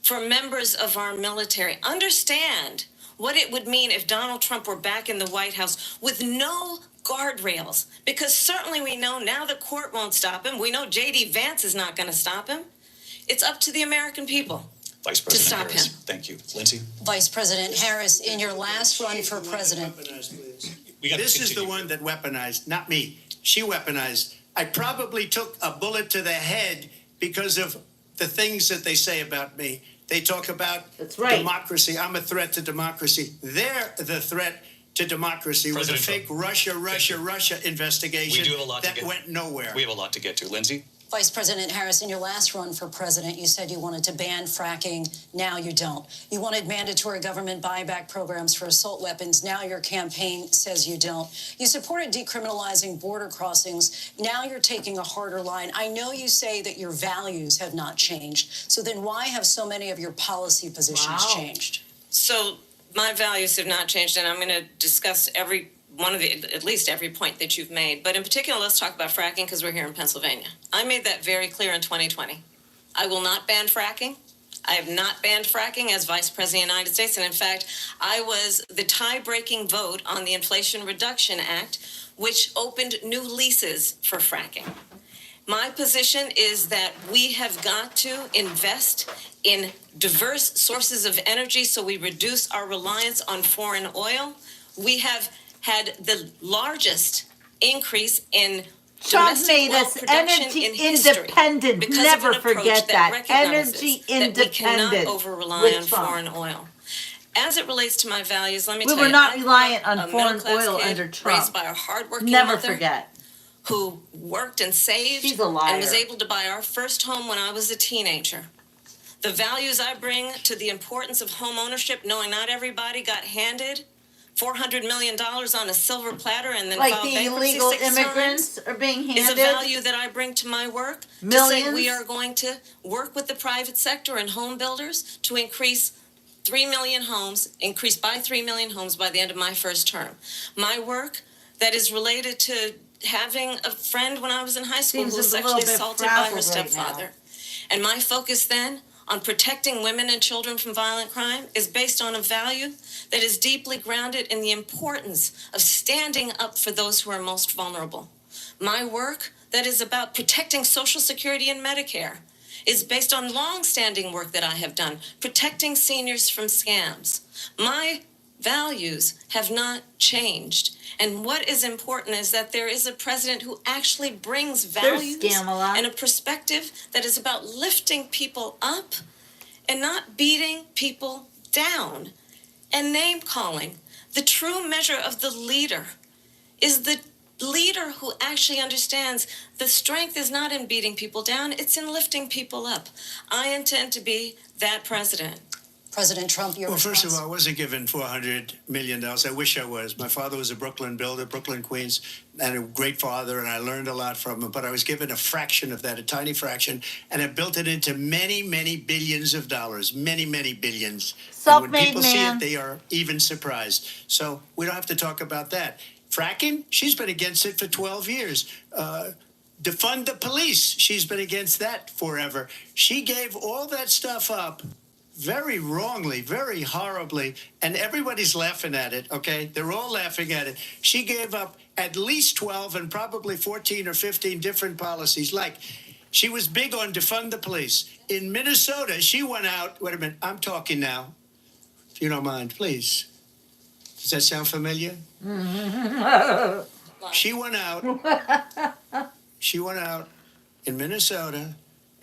for members of our military. Understand what it would mean if Donald Trump were back in the White House with no guardrails, because certainly we know now the court won't stop him. We know J.D. Vance is not going to stop him. It's up to the American people Vice President to stop Harris, him. thank you. Lindsay? Vice President Harris, in your last run for president. This is the one that weaponized, not me. She weaponized. I probably took a bullet to the head because of the things that they say about me. They talk about democracy. I'm a threat to democracy. They're the threat to democracy with a fake Russia investigation that went nowhere. We have a lot to get to. Lindsay? Vice President Harris, in your last run for president, you said you wanted to ban fracking. Now you don't. You wanted mandatory government buyback programs for assault weapons. Now your campaign says you don't. You supported decriminalizing border crossings. Now you're taking a harder line. I know you say that your values have not changed. So then why have so many of your policy positions changed? So my values have not changed, and I'm going to discuss at least every point that you've made. But in particular, let's talk about fracking, because we're here in Pennsylvania. I made that very clear in 2020. I will not ban fracking. I have not banned fracking as Vice President of the United States. And in fact, I was the tie-breaking vote on the Inflation Reduction Act, which opened new leases for fracking. My position is that we have got to invest in diverse sources of energy so we reduce our reliance on foreign oil. We have had the largest increase in Trump domestic made oil us production energy in history independent. because of Never an approach forget that that. recognizes Energy that we cannot independent over-rely with on Trump. foreign oil. As it relates to my values, let me We tell were you, not I grew reliant up on a foreign middle-class oil kid under Trump. raised by a hardworking Never mother forget. who worked and saved She's a liar. and was able to buy our first home when I was a teenager. The values I bring to the importance of home ownership, knowing not everybody got handed $400 million on a silver platter and then Like filed the bankruptcy illegal 6 immigrants times, are being is a handed. value that I bring to my work. To say we Millions. are going to work with the private sector and home builders to increase 3 million homes, increase by 3 million homes by the end of my first term. My work that is related to having a friend when I was in high school Seems who was a little sexually bit assaulted by her frazzled right stepfather. now. And my focus then on protecting women and children from violent crime is based on a value that is deeply grounded in the importance of standing up for those who are most vulnerable. My work that is about protecting Social Security and Medicare is based on long-standing work that I have done, protecting seniors from scams. My values have not changed. And what is important is that there is a president who actually brings values Scamala. and a perspective that is about lifting people up and not beating people down and name calling. The true measure of the leader is the leader who actually understands the strength is not in beating people down, it's in lifting people up. I intend to be that president. President Trump, your Well, first of response? all, I wasn't given $400 million. I wish I was. My father was a Brooklyn builder, Brooklyn, Queens, and a great father, and I learned a lot from him. But I was given a fraction of that, a tiny fraction, and I built it into many, many billions of dollars, many, many billions. And when Self-made people man. see it, they are even surprised. So we don't have to talk about that. Fracking, she's been against it for 12 years. Defund the police, she's been against that forever. She gave all that stuff up very wrongly, very horribly, and everybody's laughing at it, okay? They're all laughing at it. She gave up at least 12 and probably 14 or 15 different policies. Like, she was big on defund the police. In Minnesota, she went out, wait a minute, I'm talking now, if you don't mind, please. Does that sound familiar? She went out in Minnesota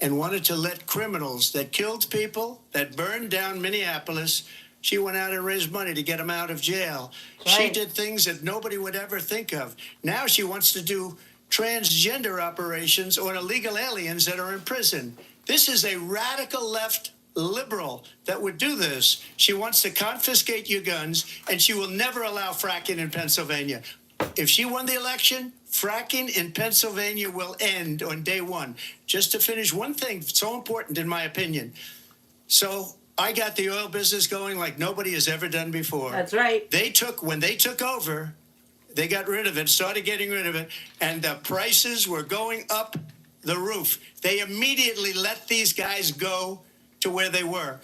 and wanted to let criminals that killed people, that burned down Minneapolis, she went out and raised money to get them out of jail. She Right. did things that nobody would ever think of. Now she wants to do transgender operations on illegal aliens that are in prison. This is a radical left liberal that would do this. She wants to confiscate your guns, and she will never allow fracking in Pennsylvania. If she won the election, fracking in Pennsylvania will end on day one. Just to finish one thing, so important in my opinion. So I got the oil business going like nobody has ever done before. That's right. When they took over, they got rid of it, started getting rid of it, and the prices were going up the roof. They immediately let these guys go to where they were.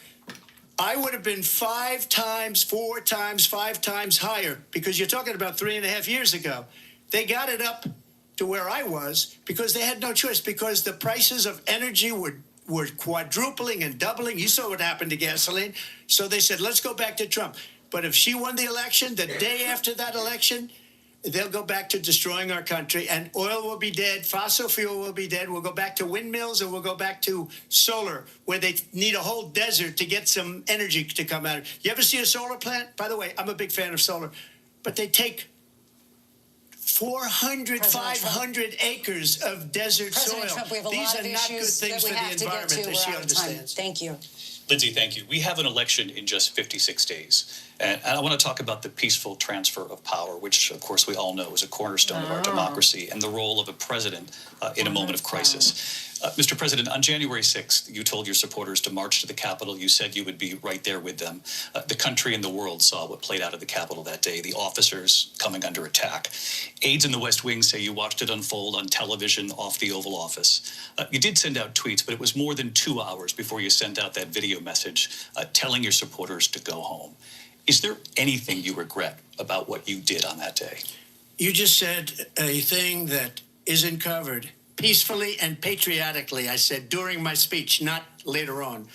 I would have been 5 times, 4 times, 5 times higher, because you're talking about 3.5 years ago. They got it up to where I was because they had no choice, because the prices of energy were quadrupling and doubling. You saw what happened to gasoline. So they said, let's go back to Trump. But if she won the election, the day after that election, they'll go back to destroying our country, and oil will be dead, fossil fuel will be dead. We'll go back to windmills, and we'll go back to solar, where they need a whole desert to get some energy to come out. You ever see a solar plant? By the way, I'm a big fan of solar, but they take 400, President 500 acres of desert President soil. Trump, we have a These lot are of not good issues things that we for the have to get environment, to. as We're she out of time. understands. Thank you. Lindsay, thank you. We have an election in just 56 days. And I want to talk about the peaceful transfer of power, which, of course, we all know is a cornerstone of our democracy, and the role of a president in a moment of crisis. Mr. President, on January 6th, you told your supporters to march to the Capitol. You said you would be right there with them. The country and the world saw what played out at the Capitol that day, the officers coming under attack. Aides in the West Wing say you watched it unfold on television off the Oval Office. You did send out tweets, but it was more than 2 hours before you sent out that video message telling your supporters to go home. Is there anything you regret about what you did on that day? You just said a thing that isn't covered. Peacefully and patriotically, I said during my speech, not later on.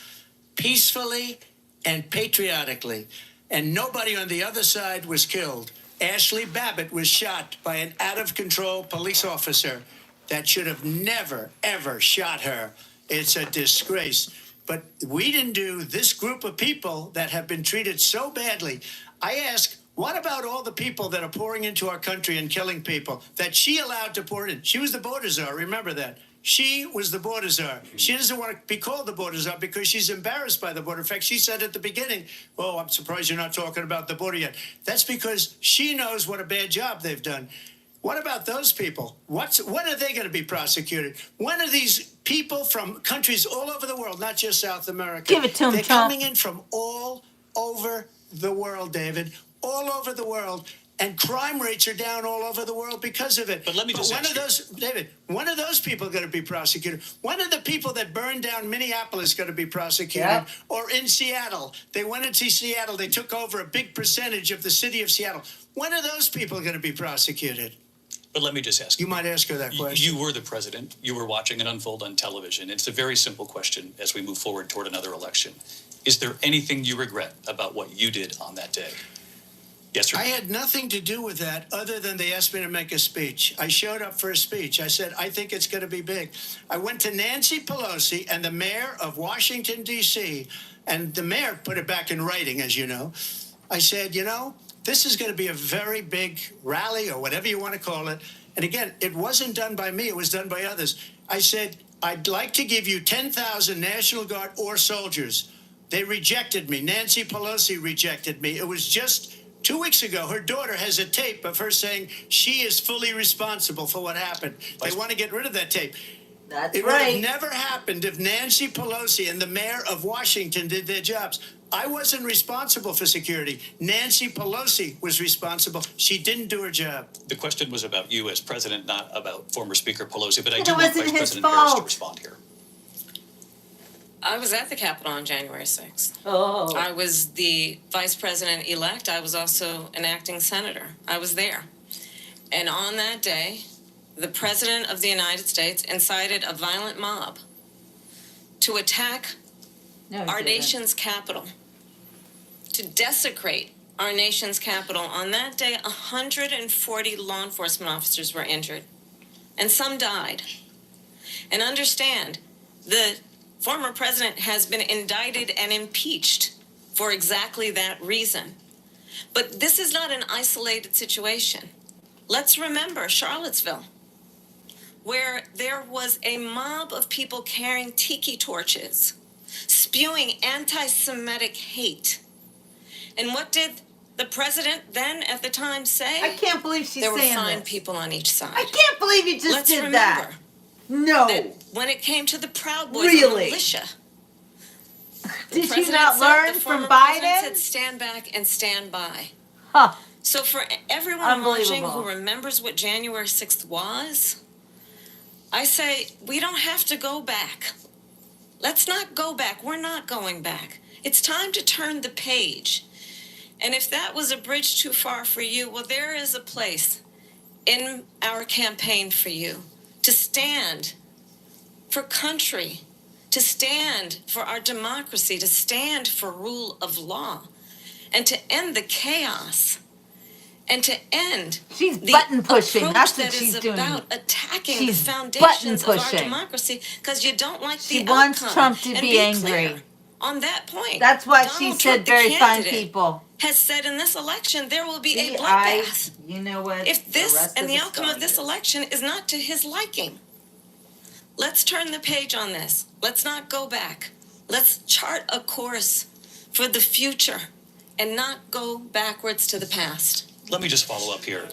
Peacefully and patriotically. And nobody on the other side was killed. Ashley Babbitt was shot by an out-of-control police officer. that should have never, ever shot her. It's a disgrace. But we didn't do this group of people that have been treated so badly. I ask, what about all the people that are pouring into our country and killing people that she allowed to pour in? She was the border czar. Remember that. She was the border czar. She doesn't want to be called the border czar because she's embarrassed by the border. In fact, she said at the beginning, oh, I'm surprised you're not talking about the border yet. That's because she knows what a bad job they've done. What about those people? When are they going to be prosecuted? When are these people from countries all over the world, not just South America? Give it to him, They're Trump. coming in from all over the world, David, all over the world. And crime rates are down all over the world because of it. But let me just when ask are those, David, when are those people going to be prosecuted? When are the people that burned down Minneapolis going to be prosecuted? Yep. Or in Seattle? They went into Seattle. They took over a big percentage of the city of Seattle. When are those people going to be prosecuted? But let me just ask You might ask her that question. You were the president. You were watching it unfold on television. It's a very simple question as we move forward toward another election. Is there anything you regret about what you did on that day? Yes or no? I had nothing to do with that other than they asked me to make a speech. I showed up for a speech. I said, I think it's going to be big. I went to Nancy Pelosi and the mayor of Washington, D.C., and the mayor put it back in writing, as you know. I said, this is going to be a very big rally or whatever you want to call it. And again, it wasn't done by me. It was done by others. I said, I'd like to give you 10,000 National Guard or soldiers. They rejected me. Nancy Pelosi rejected me. It was just 2 weeks ago. Her daughter has a tape of her saying she is fully responsible for what happened. They want to get rid of that tape. That's It would have right. never happened if Nancy Pelosi and the mayor of Washington did their jobs. I wasn't responsible for security. Nancy Pelosi was responsible. She didn't do her job. The question was about you as president, not about former Speaker Pelosi, but I It do want wasn't Vice his President Harris to fault. respond here. I was at the Capitol on January 6th. Oh. I was the vice president-elect. I was also an acting senator. I was there. And on that day, the President of the United States incited a violent mob to attack No, he our didn't. nation's capital, to desecrate our nation's capital. On that day, 140 law enforcement officers were injured, and some died. And understand, the former president has been indicted and impeached for exactly that reason. But this is not an isolated situation. Let's remember Charlottesville, where there was a mob of people carrying tiki torches, spewing anti-Semitic hate. And what did the president then at the time say? I can't believe she's There were saying fine this. people on each side. I can't believe you just Let's did remember that. No. that when it came to the Proud Boys and Really? the militia, Did you president not said, learn the from former president Biden? said, stand back and stand by. Huh. So for everyone watching Unbelievable. who remembers what January 6th was, I say we don't have to go back. Let's not go back. We're not going back. It's time to turn the page. And if that was a bridge too far for you, well, there is a place in our campaign for you to stand for country, to stand for our democracy, to stand for rule of law, and to end the chaos, and to end She's the button pushing. approach That's what that she's is doing. about attacking She's the foundations of button our pushing. democracy because you don't like She the wants outcome. Trump to And be angry. clear on that point. That's why she Donald said Trump, the very fine candidate, people. has said in this election there will be See, a bloodbath you know what? if the this rest and the of outcome of story this is. election is not to his liking. Let's turn the page on this. Let's not go back. Let's chart a course for the future and not go backwards to the past. Let me just follow up here.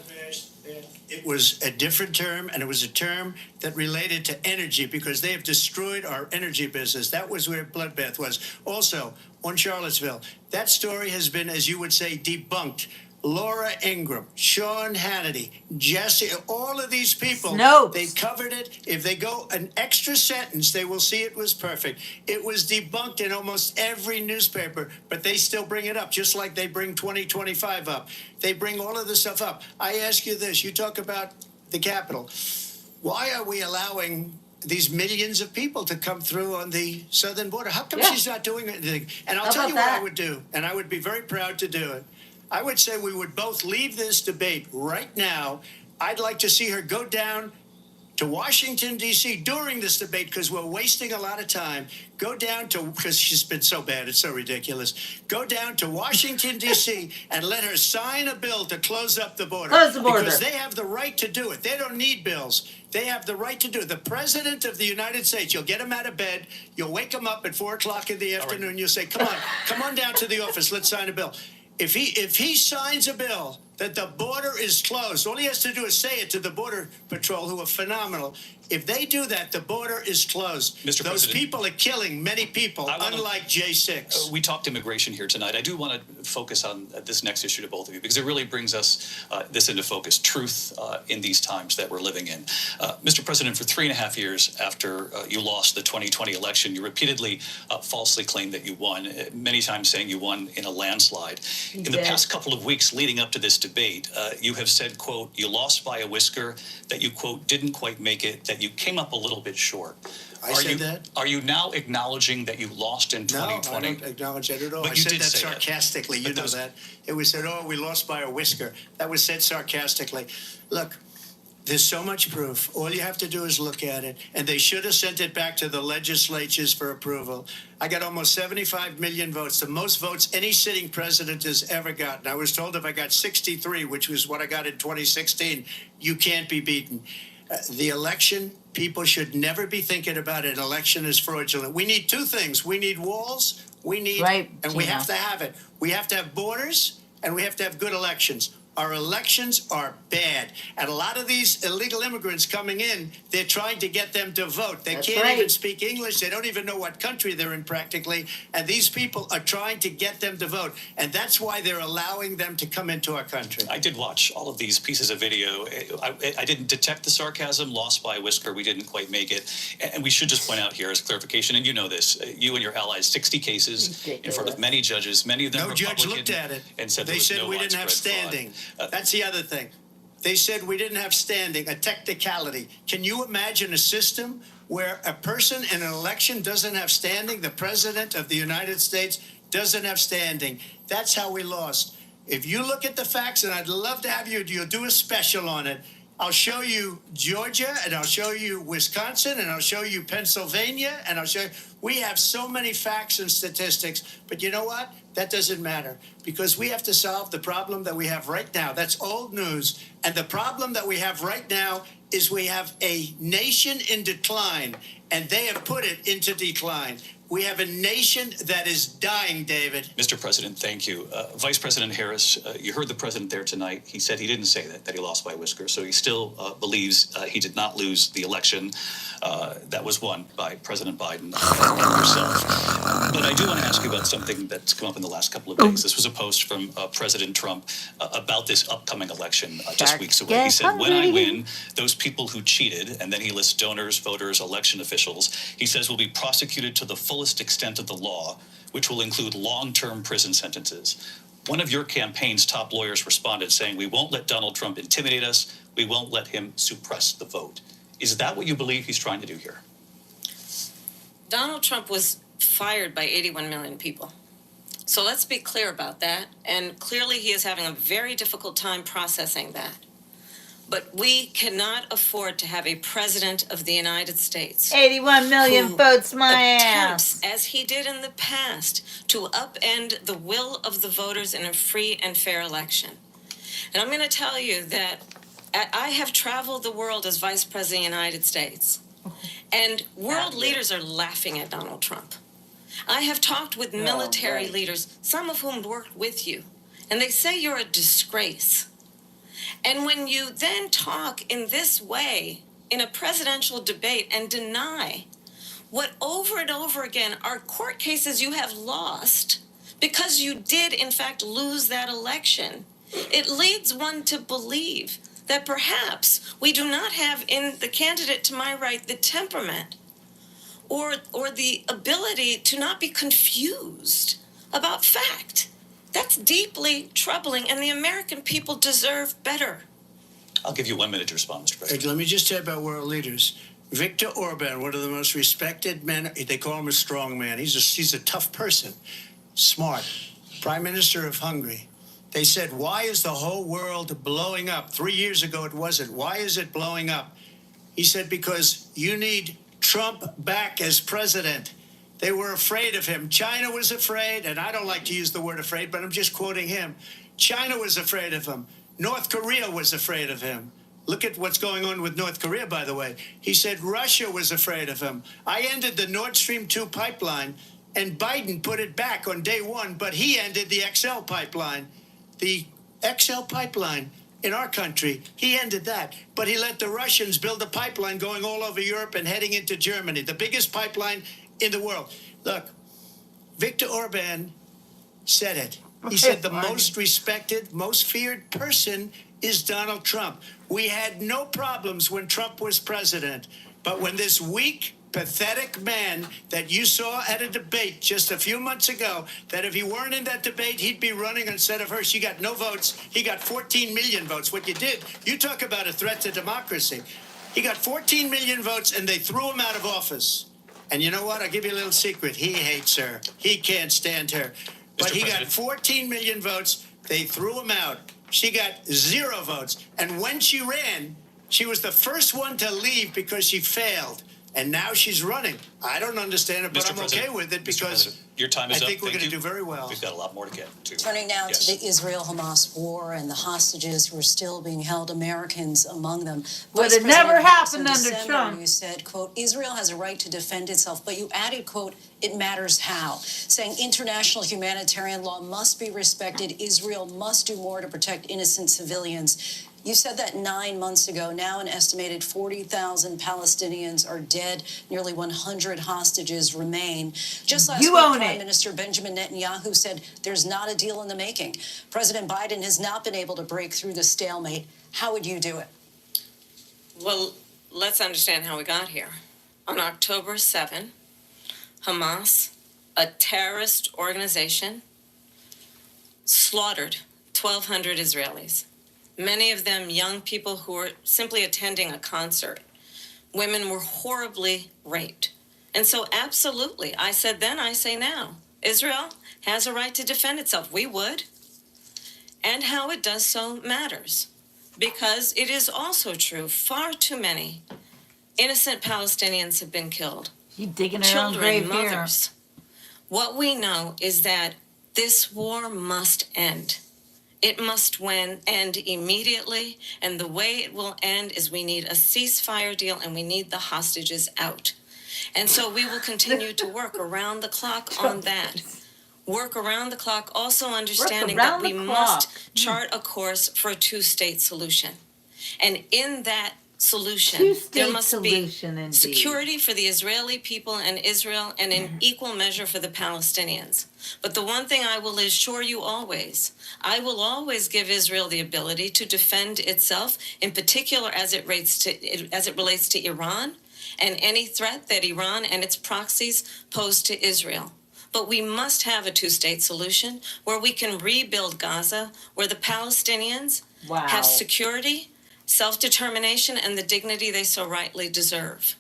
It was a different term, and it was a term that related to energy because they have destroyed our energy business. That was where bloodbath was. Also, on Charlottesville, that story has been, as you would say, debunked. Laura Ingraham, Sean Hannity, Jesse, all of these people, Snopes. they covered it. If they go an extra sentence, they will see it was perfect. It was debunked in almost every newspaper, but they still bring it up, just like they bring 2025 up. They bring all of this stuff up. I ask you this, you talk about the Capitol. Why are we allowing these millions of people to come through on the southern border? How come Yeah. she's not doing anything? And I'll How tell about you what that? I would do, and I would be very proud to do it. I would say we would both leave this debate right now. I'd like to see her go down to Washington, D.C. during this debate because we're wasting a lot of time. Go down to, because she's been so bad, it's so ridiculous. Go down to Washington, D.C. and let her sign a bill to close up the border. Close the border. Because they have the right to do it. They don't need bills. They have the right to do it. The President of the United States, you'll get him out of bed, you'll wake him up at 4 o'clock in the afternoon, you'll say, come on down to the office, let's sign a bill. If he signs a bill that the border is closed, all he has to do is say it to the Border Patrol, who are phenomenal. If they do that, the border is closed. Mr. Those President, people are killing many people, unlike J6. We talked immigration here tonight. I do want to focus on this next issue to both of you because it really brings us this into focus, truth in these times that we're living in. Mr. President, for 3.5 years after you lost the 2020 election, you repeatedly falsely claimed that you won, many times saying you won in a landslide. In the past couple of weeks leading up to this debate, you have said, quote, you lost by a whisker, that you, quote, didn't quite make it, that you came up a little bit short. I said that? Are you now acknowledging that you lost in 2020? No, I don't acknowledge that at all. But I you said did that say sarcastically. You know that. It was said, oh, we lost by a whisker. That was said sarcastically. Look, there's so much proof. All you have to do is look at it. And they should have sent it back to the legislatures for approval. I got almost 75 million votes, the most votes any sitting president has ever gotten. I was told if I got 63, which was what I got in 2016, you can't be beaten. The election, people should never be thinking about an election as fraudulent. We need two things. We need walls, we need, and we have to have it. We have to have borders, and we have to have good elections. Our elections are bad. And a lot of these illegal immigrants coming in, they're trying to get them to vote. They can't even speak English. They don't even know what country they're in practically. And these people are trying to get them to vote. And that's why they're allowing them to come into our country. I did watch all of these pieces of video. I didn't detect the sarcasm, lost by a whisker. We didn't quite make it. And we should just point out here as clarification, and you know this, you and your allies, 60 cases in front of many judges, many of them Republican. No judge looked at it. And said they said we didn't have standing. That's the other thing. They said we didn't have standing, a technicality. Can you imagine a system where a person in an election doesn't have standing? The President of the United States doesn't have standing. That's how we lost. If you look at the facts, and I'd love to have you'll do a special on it. I'll show you Georgia, and I'll show you Wisconsin, and I'll show you Pennsylvania, and I'll show you. We have so many facts and statistics, but you know what? That doesn't matter because we have to solve the problem that we have right now. That's old news. And the problem that we have right now is we have a nation in decline, and they have put it into decline. We have a nation that is dying, David. Mr. President, thank you. Vice President Harris, you heard the president there tonight. He said he didn't say that he lost by a whisker. So he still believes he did not lose the election that was won by President Biden and yourself. But I do want to ask you about something that's come up in the last couple of days. This was a post from President Trump about this upcoming election just weeks away. He said, when I win, those people who cheated, and then he lists donors, voters, election officials, he says will be prosecuted to the fullest extent of the law, which will include long-term prison sentences. One of your campaign's top lawyers responded saying, we won't let Donald Trump intimidate us. We won't let him suppress the vote. Is that what you believe he's trying to do here? Donald Trump was fired by 81 million people. So let's be clear about that. And clearly he is having a very difficult time processing that. But we cannot afford to have a president of the United States 81 million votes my attempts, ass. as he did in the past, to upend the will of the voters in a free and fair election. And I'm going to tell you that I have traveled the world as Vice President of the United States, and world leaders are laughing at Donald Trump. I have talked with military leaders, some of whom worked with you, and they say you're a disgrace. And when you then talk in this way in a presidential debate and deny what over and over again are court cases you have lost because you did in fact lose that election, it leads one to believe that perhaps we do not have in the candidate to my right the temperament or the ability to not be confused about fact. That's deeply troubling, and the American people deserve better. I'll give you 1 minute to respond, Mr. President. Let me just say about world leaders. Viktor Orban, one of the most respected men, they call him a strong man. He's a tough person, smart. Prime Minister of Hungary. They said, why is the whole world blowing up? 3 years ago it wasn't. Why is it blowing up? He said, because you need Trump back as president. They were afraid of him. China was afraid, and I don't like to use the word afraid, but I'm just quoting him. China was afraid of him. North Korea was afraid of him. Look at what's going on with North Korea, by the way. He said Russia was afraid of him. I ended the Nord Stream 2 pipeline, and Biden put it back on day one, but he ended the XL pipeline. The XL pipeline in our country, he ended that. But he let the Russians build a pipeline going all over Europe and heading into Germany, the biggest pipeline in the world. Look, Viktor Orban said it. He said the most respected, most feared person is Donald Trump. We had no problems when Trump was president, but when this weak, pathetic man that you saw at a debate just a few months ago, that if he weren't in that debate, he'd be running instead of her. She got no votes. He got 14 million votes. What you did, you talk about a threat to democracy. He got 14 million votes, and they threw him out of office. And you know what? I'll give you a little secret. He hates her. He can't stand her. But he got 14 million votes. They threw him out. She got 0 votes. And when she ran, she was the first one to leave because she failed. And now she's running. I don't understand it, but Mr. I'm President, okay with it Mr. because President, your time is I think up. we're Thank going to you. do very well. We've got a lot more to get to. Turning now Yes. to the Israel-Hamas war and the hostages who are still being held, Americans among them. Well, Vice it never President Harris, in happened under December, Trump. You said, quote, Israel has a right to defend itself, but you added, quote, it matters how, saying international humanitarian law must be respected. Israel must do more to protect innocent civilians. You said that 9 months ago. Now an estimated 40,000 Palestinians are dead. Nearly 100 hostages remain. Just last You week, own Prime it. Minister Benjamin Netanyahu said there's not a deal in the making. President Biden has not been able to break through the stalemate. How would you do it? Well, let's understand how we got here. On October 7, Hamas, a terrorist organization, slaughtered 1,200 Israelis. Many of them young people who were simply attending a concert. Women were horribly raped. And so absolutely, I said then, I say now, Israel has a right to defend itself. We would. And how it does so matters. Because it is also true, far too many innocent Palestinians have been killed. She's digging her own Children, grave here. mothers. What we know is that this war must end. It must end immediately, and the way it will end is we need a ceasefire deal and we need the hostages out. And so we will continue to work around the clock on that. Work around the clock, also understanding that around we the must clock. chart a course for a two-state solution. And in that solution, Two-state there must solution, be indeed. security for the Israeli people and Israel, and in equal measure for the Palestinians. But the one thing I will assure you always, I will always give Israel the ability to defend itself, in particular as it relates to Iran and any threat that Iran and its proxies pose to Israel. But we must have a two-state solution where we can rebuild Gaza, where the Palestinians have security, self-determination, and the dignity they so rightly deserve.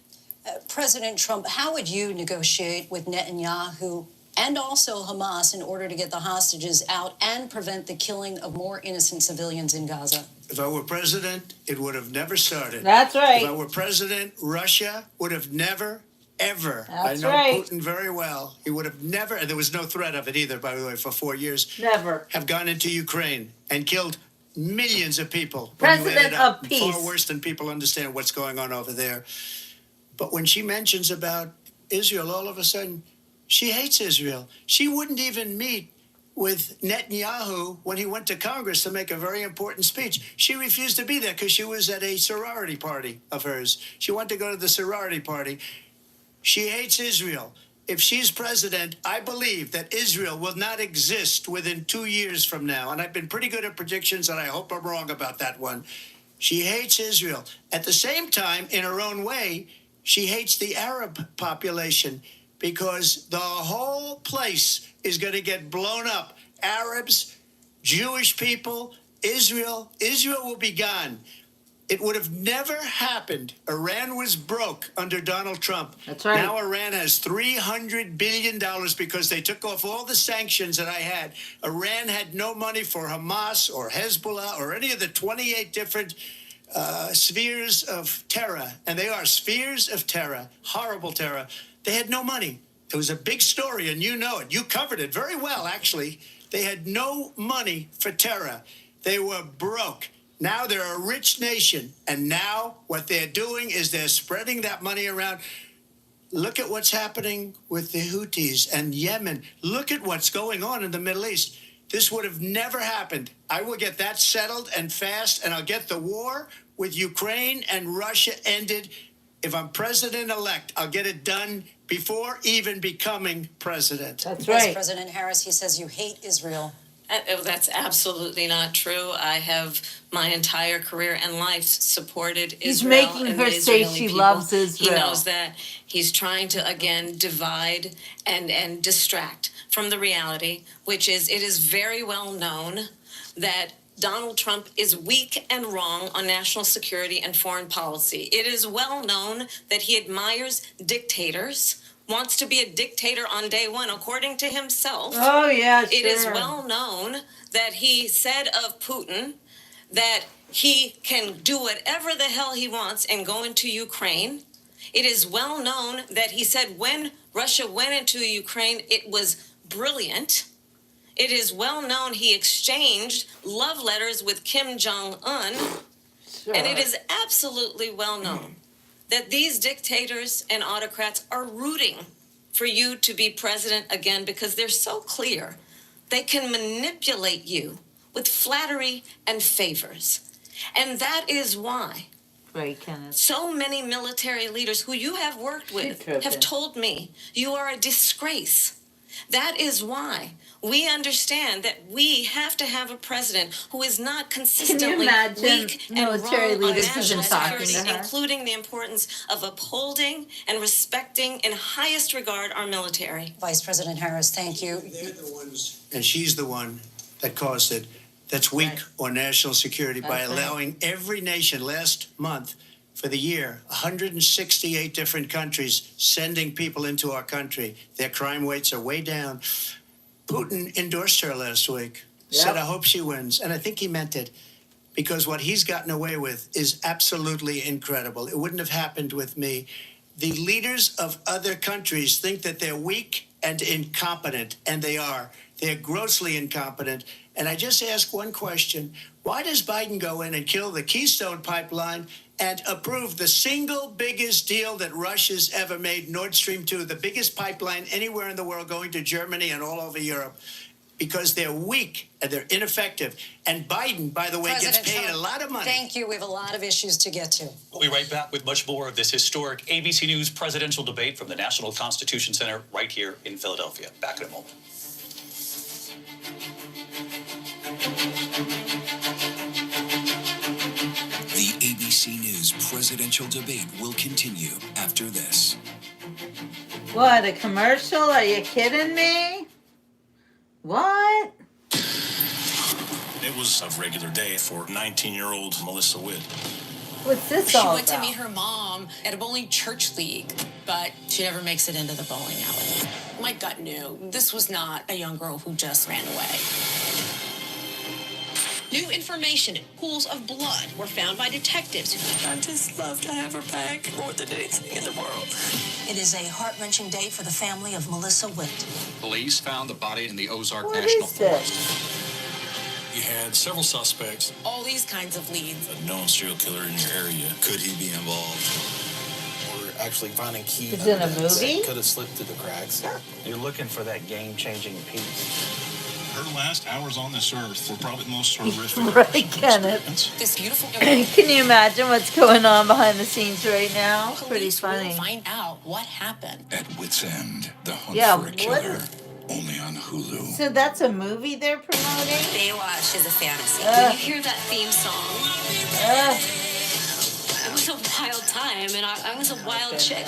President Trump, how would you negotiate with Netanyahu and also Hamas in order to get the hostages out and prevent the killing of more innocent civilians in Gaza? If I were president, it would have never started. That's right. If I were president, Russia would have never, ever. That's I know right. Putin very well. He would have never, and there was no threat of it either, by the way, for 4 years. Never. Have gone into Ukraine and killed millions of people. President of peace. Far worse than people understand what's going on over there. But when she mentions about Israel, all of a sudden, she hates Israel. She wouldn't even meet with Netanyahu when he went to Congress to make a very important speech. She refused to be there because she was at a sorority party of hers. She wanted to go to the sorority party. She hates Israel. If she's president, I believe that Israel will not exist within 2 years from now. And I've been pretty good at predictions, and I hope I'm wrong about that one. She hates Israel. At the same time, in her own way, she hates the Arab population because the whole place is going to get blown up. Arabs, Jewish people, Israel will be gone. It would have never happened. Iran was broke under Donald Trump. That's right. Now Iran has $300 billion because they took off all the sanctions that I had. Iran had no money for Hamas or Hezbollah or any of the 28 different spheres of terror, and they are spheres of terror, horrible terror. They had no money. It was a big story, and you know it. You covered it very well, actually. They had no money for terror. They were broke. Now they're a rich nation, and now what they're doing is they're spreading that money around. Look at what's happening with the Houthis and Yemen. Look at what's going on in the Middle East. This would have never happened. I will get that settled and fast, and I'll get the war with Ukraine and Russia ended. If I'm president-elect, I'll get it done before even becoming president. That's Vice right. President Harris, he says you hate Israel. That's absolutely not true. I have my entire career and life supported He's Israel. making and her the say Israeli she people. loves Israel. He knows that. He's trying to, again, divide and distract from the reality, which is it is very well known that Donald Trump is weak and wrong on national security and foreign policy. It is well known that he admires dictators, wants to be a dictator on day one, according to himself. Oh, yeah, sure. It is well known that he said of Putin that he can do whatever the hell he wants and go into Ukraine. It is well known that he said when Russia went into Ukraine, it was brilliant. It is well known he exchanged love letters with Kim Jong-un. Sure. And it is absolutely well known that these dictators and autocrats are rooting for you to be president again because they're so clear. They can manipulate you with flattery and favors. And that is why Right, Kenneth. so many military leaders who you have worked with tripping. have told me you are a disgrace. That is why we understand that we have to have a president who is not consistently imagine weak and military wrong on leaders national even talking to security, her? including the importance of upholding and respecting in highest regard our military. Vice President Harris, thank you. They're the ones, and she's the one that caused it, that's weak Right. on national security by That's right. allowing every nation last month for the year, 168 different countries sending people into our country. Their crime rates are way down. Putin endorsed her last week, said, Yep. I hope she wins. And I think he meant it because what he's gotten away with is absolutely incredible. It wouldn't have happened with me. The leaders of other countries think that they're weak and incompetent, and they are. They're grossly incompetent. And I just ask one question. Why does Biden go in and kill the Keystone Pipeline and approve the single biggest deal that Russia's ever made, Nord Stream 2, the biggest pipeline anywhere in the world going to Germany and all over Europe? Because they're weak and they're ineffective. And Biden, by the way, President gets paid Trump, a lot of money. Thank you. We have a lot of issues to get to. We'll be right back with much more of this historic ABC News presidential debate from the National Constitution Center right here in Philadelphia. Back in a moment. The ABC News presidential debate will continue after this. What, a commercial? Are you kidding me? What? It was a regular day for 19-year-old Melissa Witt. What's this She all went to about? meet her mom at a bowling church league, but she never makes it into the bowling alley. My gut knew this was not a young girl who just ran away. New information, pools of blood were found by detectives. I just love to have her back more than anything in the world. It is a heart-wrenching day for the family of Melissa Witt. Police found the body in the Ozark What National is Forest. this? You had several suspects. All these kinds of leads. A known serial killer in your area. Could he be involved? We're actually finding key It's in a evidence movie? that could have slipped through the cracks. You're looking for that game-changing piece. Her last hours on this earth were probably the most horrific. Right, Kenneth. This beautiful Can you imagine what's going on behind the scenes right now? Pretty police will funny. find out what happened. At Wit's End, the hunt Yeah, for a what killer. is- Only on Hulu. So that's a movie they're promoting? Baywatch is a fantasy. When you hear that theme song, Ugh. it was a wild time, and I was a wild chick.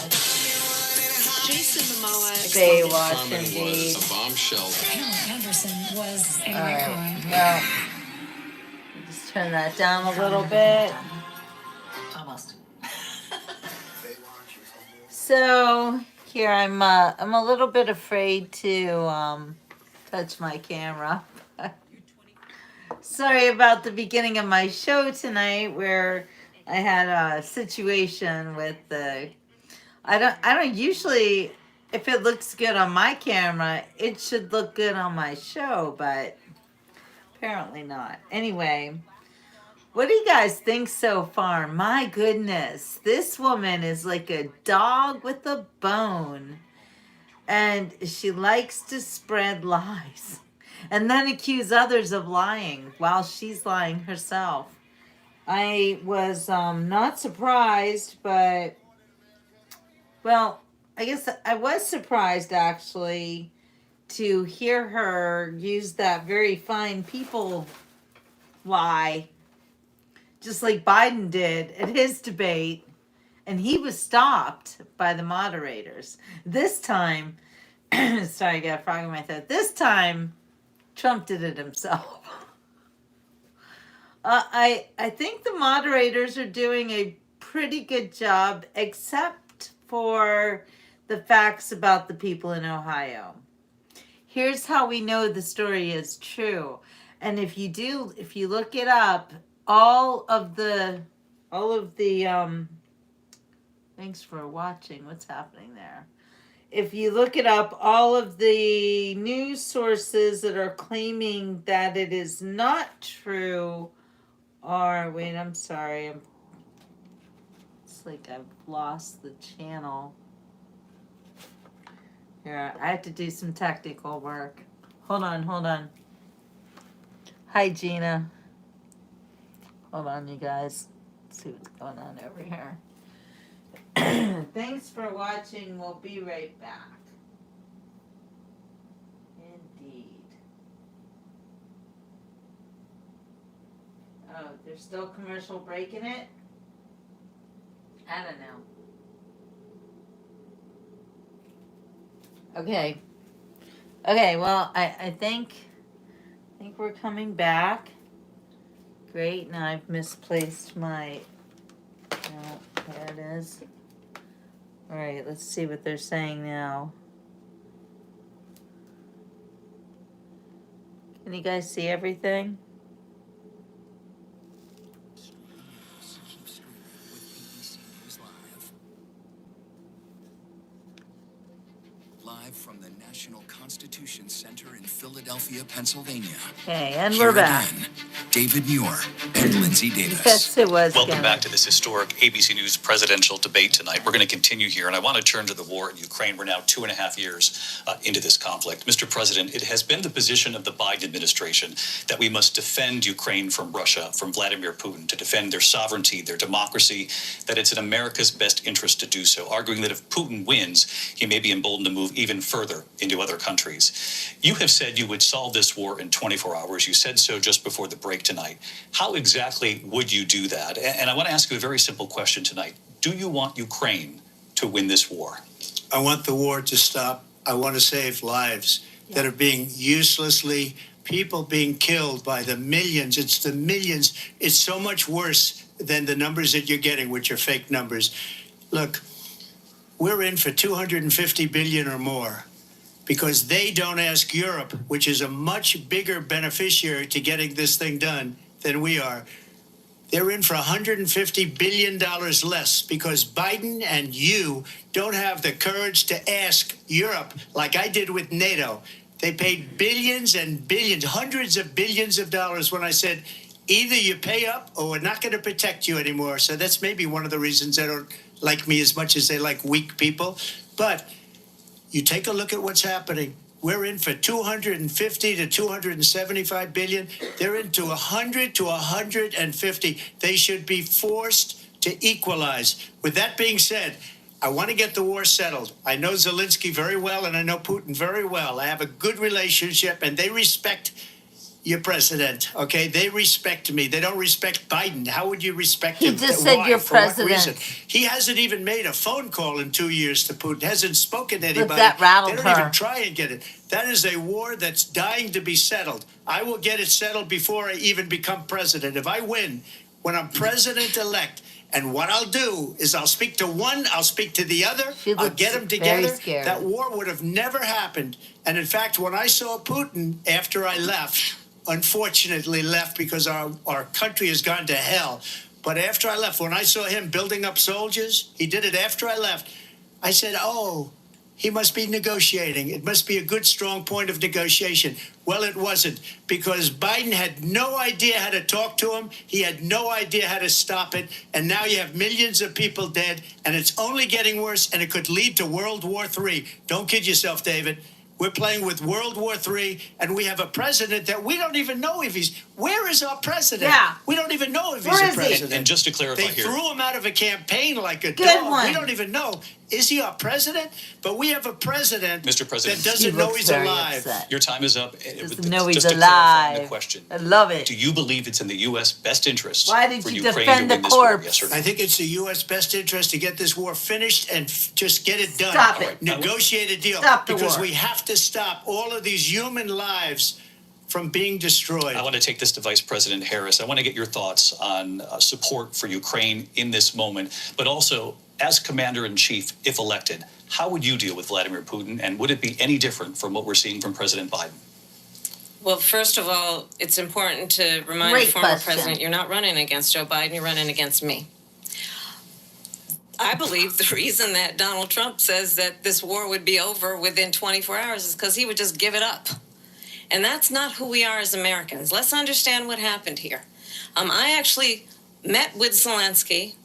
Jason Momoa. Baywatch, indeed. A bombshell. Pamela Anderson was All right, well, just turn that down a little bit. Almost. So here I'm a little bit afraid to touch my camera. Sorry about the beginning of my show tonight, where I had a situation with the. I don't usually. If it looks good on my camera, it should look good on my show, but apparently not. Anyway, what do you guys think so far? My goodness, this woman is like a dog with a bone, and she likes to spread lies and then accuse others of lying while she's lying herself. I was not surprised, but, well, I guess I was surprised actually to hear her use that very fine people lie, just like Biden did at his debate, and he was stopped by the moderators. This time, sorry, I got a frog in my throat. This time, Trump did it himself. I think the moderators are doing a pretty good job, except for the facts about the people in Ohio. Here's how we know the story is true. And if you look it up, all of the thanks for watching. What's happening there? If you look it up, all of the news sources that are claiming that it is not true are, wait, I'm sorry. It's like I've lost the channel. Here, I have to do some technical work. Hold on. Hi, Gina. Hold on, you guys. Let's see what's going on over here. Thanks for watching. We'll be right back. Indeed. Oh, there's still commercial break in it? I don't know. Okay. Okay, well, I think we're coming back. Great, now I've misplaced my, there it is. All right, let's see what they're saying now. Can you guys see everything? Live from the National Constitution Center in Philadelphia, Pennsylvania. Okay, and Here we're back. again, David Muir and Lindsay Davis. Yes, it was. Welcome back to this historic ABC News presidential debate tonight. We're going to continue here, and I want to turn to the war in Ukraine. We're now 2.5 years into this conflict. Mr. President, it has been the position of the Biden administration that we must defend Ukraine from Russia, from Vladimir Putin, to defend their sovereignty, their democracy, that it's in America's best interest to do so, arguing that if Putin wins, he may be emboldened to move even further into other countries. You have said you would solve this war in 24 hours. You said so just before the break tonight. How exactly would you do that? And I want to ask you a very simple question tonight. Do you want Ukraine to win this war? I want the war to stop. I want to save lives that are being uselessly, people being killed by the millions. It's the millions. It's so much worse than the numbers that you're getting, which are fake numbers. Look, we're in for 250 billion or more because they don't ask Europe, which is a much bigger beneficiary to getting this thing done than we are. They're in for $150 billion less because Biden and you don't have the courage to ask Europe like I did with NATO. They paid billions and billions, hundreds of billions of dollars when I said, either you pay up or we're not going to protect you anymore. So that's maybe one of the reasons they don't like me as much as they like weak people. But you take a look at what's happening. We're in for 250 to 275 billion. They're into 100 to 150. They should be forced to equalize. With that being said, I want to get the war settled. I know Zelensky very well, and I know Putin very well. I have a good relationship, and they respect your president, okay? They respect me. They don't respect Biden. How would you respect him? He just said your For what president. reason? He hasn't even made a phone call in 2 years to Putin. Hasn't spoken to anybody. But that rattled They don't her. even try and get it. That is a war that's dying to be settled. I will get it settled before I even become president. If I win, when I'm president-elect, and what I'll do is I'll speak to one, I'll speak to the other, I'll get them very together. scared. That war would have never happened. And in fact, when I saw Putin after I left, unfortunately left because our country has gone to hell. But after I left, when I saw him building up soldiers, he did it after I left. I said, oh, he must be negotiating. It must be a good, strong point of negotiation. Well, it wasn't, because Biden had no idea how to talk to him. He had no idea how to stop it. And now you have millions of people dead, and it's only getting worse, and it could lead to World War III. Don't kid yourself, David. We're playing with World War III, and we have a president that we don't even know if he's... Where is our president? Yeah. We don't even know if Where he's a is he? president. And just to clarify They here, threw him out of a campaign like a Good dog. one. We don't even know. Is he our president? But we have a president, Mr. President, that doesn't He know looks he's very alive. upset. your time is up. Doesn't know he's Just to clarify the alive. question, I love it. do you believe it's in the U.S. best interest Why did for you Ukraine defend to the win this war? corpse? Yes or no? I think it's the U.S. best interest to get this war finished and just get it done. Stop it. Negotiate a deal. Stop the because war. we have to stop all of these human lives from being destroyed. I want to take this to Vice President Harris. I want to get your thoughts on support for Ukraine in this moment, but also as Commander-in-Chief, if elected, how would you deal with Vladimir Putin, and would it be any different from what we're seeing from President Biden? Well, first of all, it's important to remind Great the former question. president you're not running against Joe Biden, you're running against me. I believe the reason that Donald Trump says that this war would be over within 24 hours is because he would just give it up. And that's not who we are as Americans. Let's understand what happened here. I actually met with Zelensky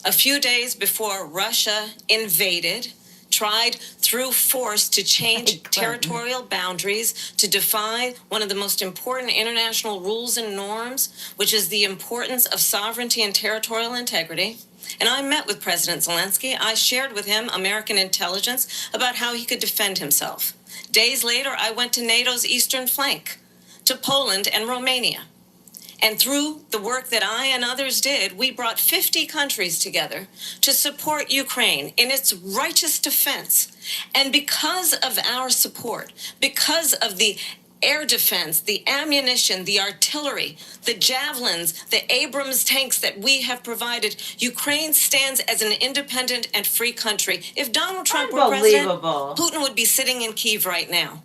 a few days before Russia invaded, tried through force to change territorial boundaries, to defy one of the most important international rules and norms, which is the importance of sovereignty and territorial integrity. And I met with President Zelensky. I shared with him American intelligence about how he could defend himself. Days later, I went to NATO's eastern flank, to Poland and Romania. And through the work that I and others did, we brought 50 countries together to support Ukraine in its righteous defense. And because of our support, because of the air defense, the ammunition, the artillery, the javelins, the Abrams tanks that we have provided, Ukraine stands as an independent and free country. If Donald Trump were president, Unbelievable. Putin would be sitting in Kyiv right now.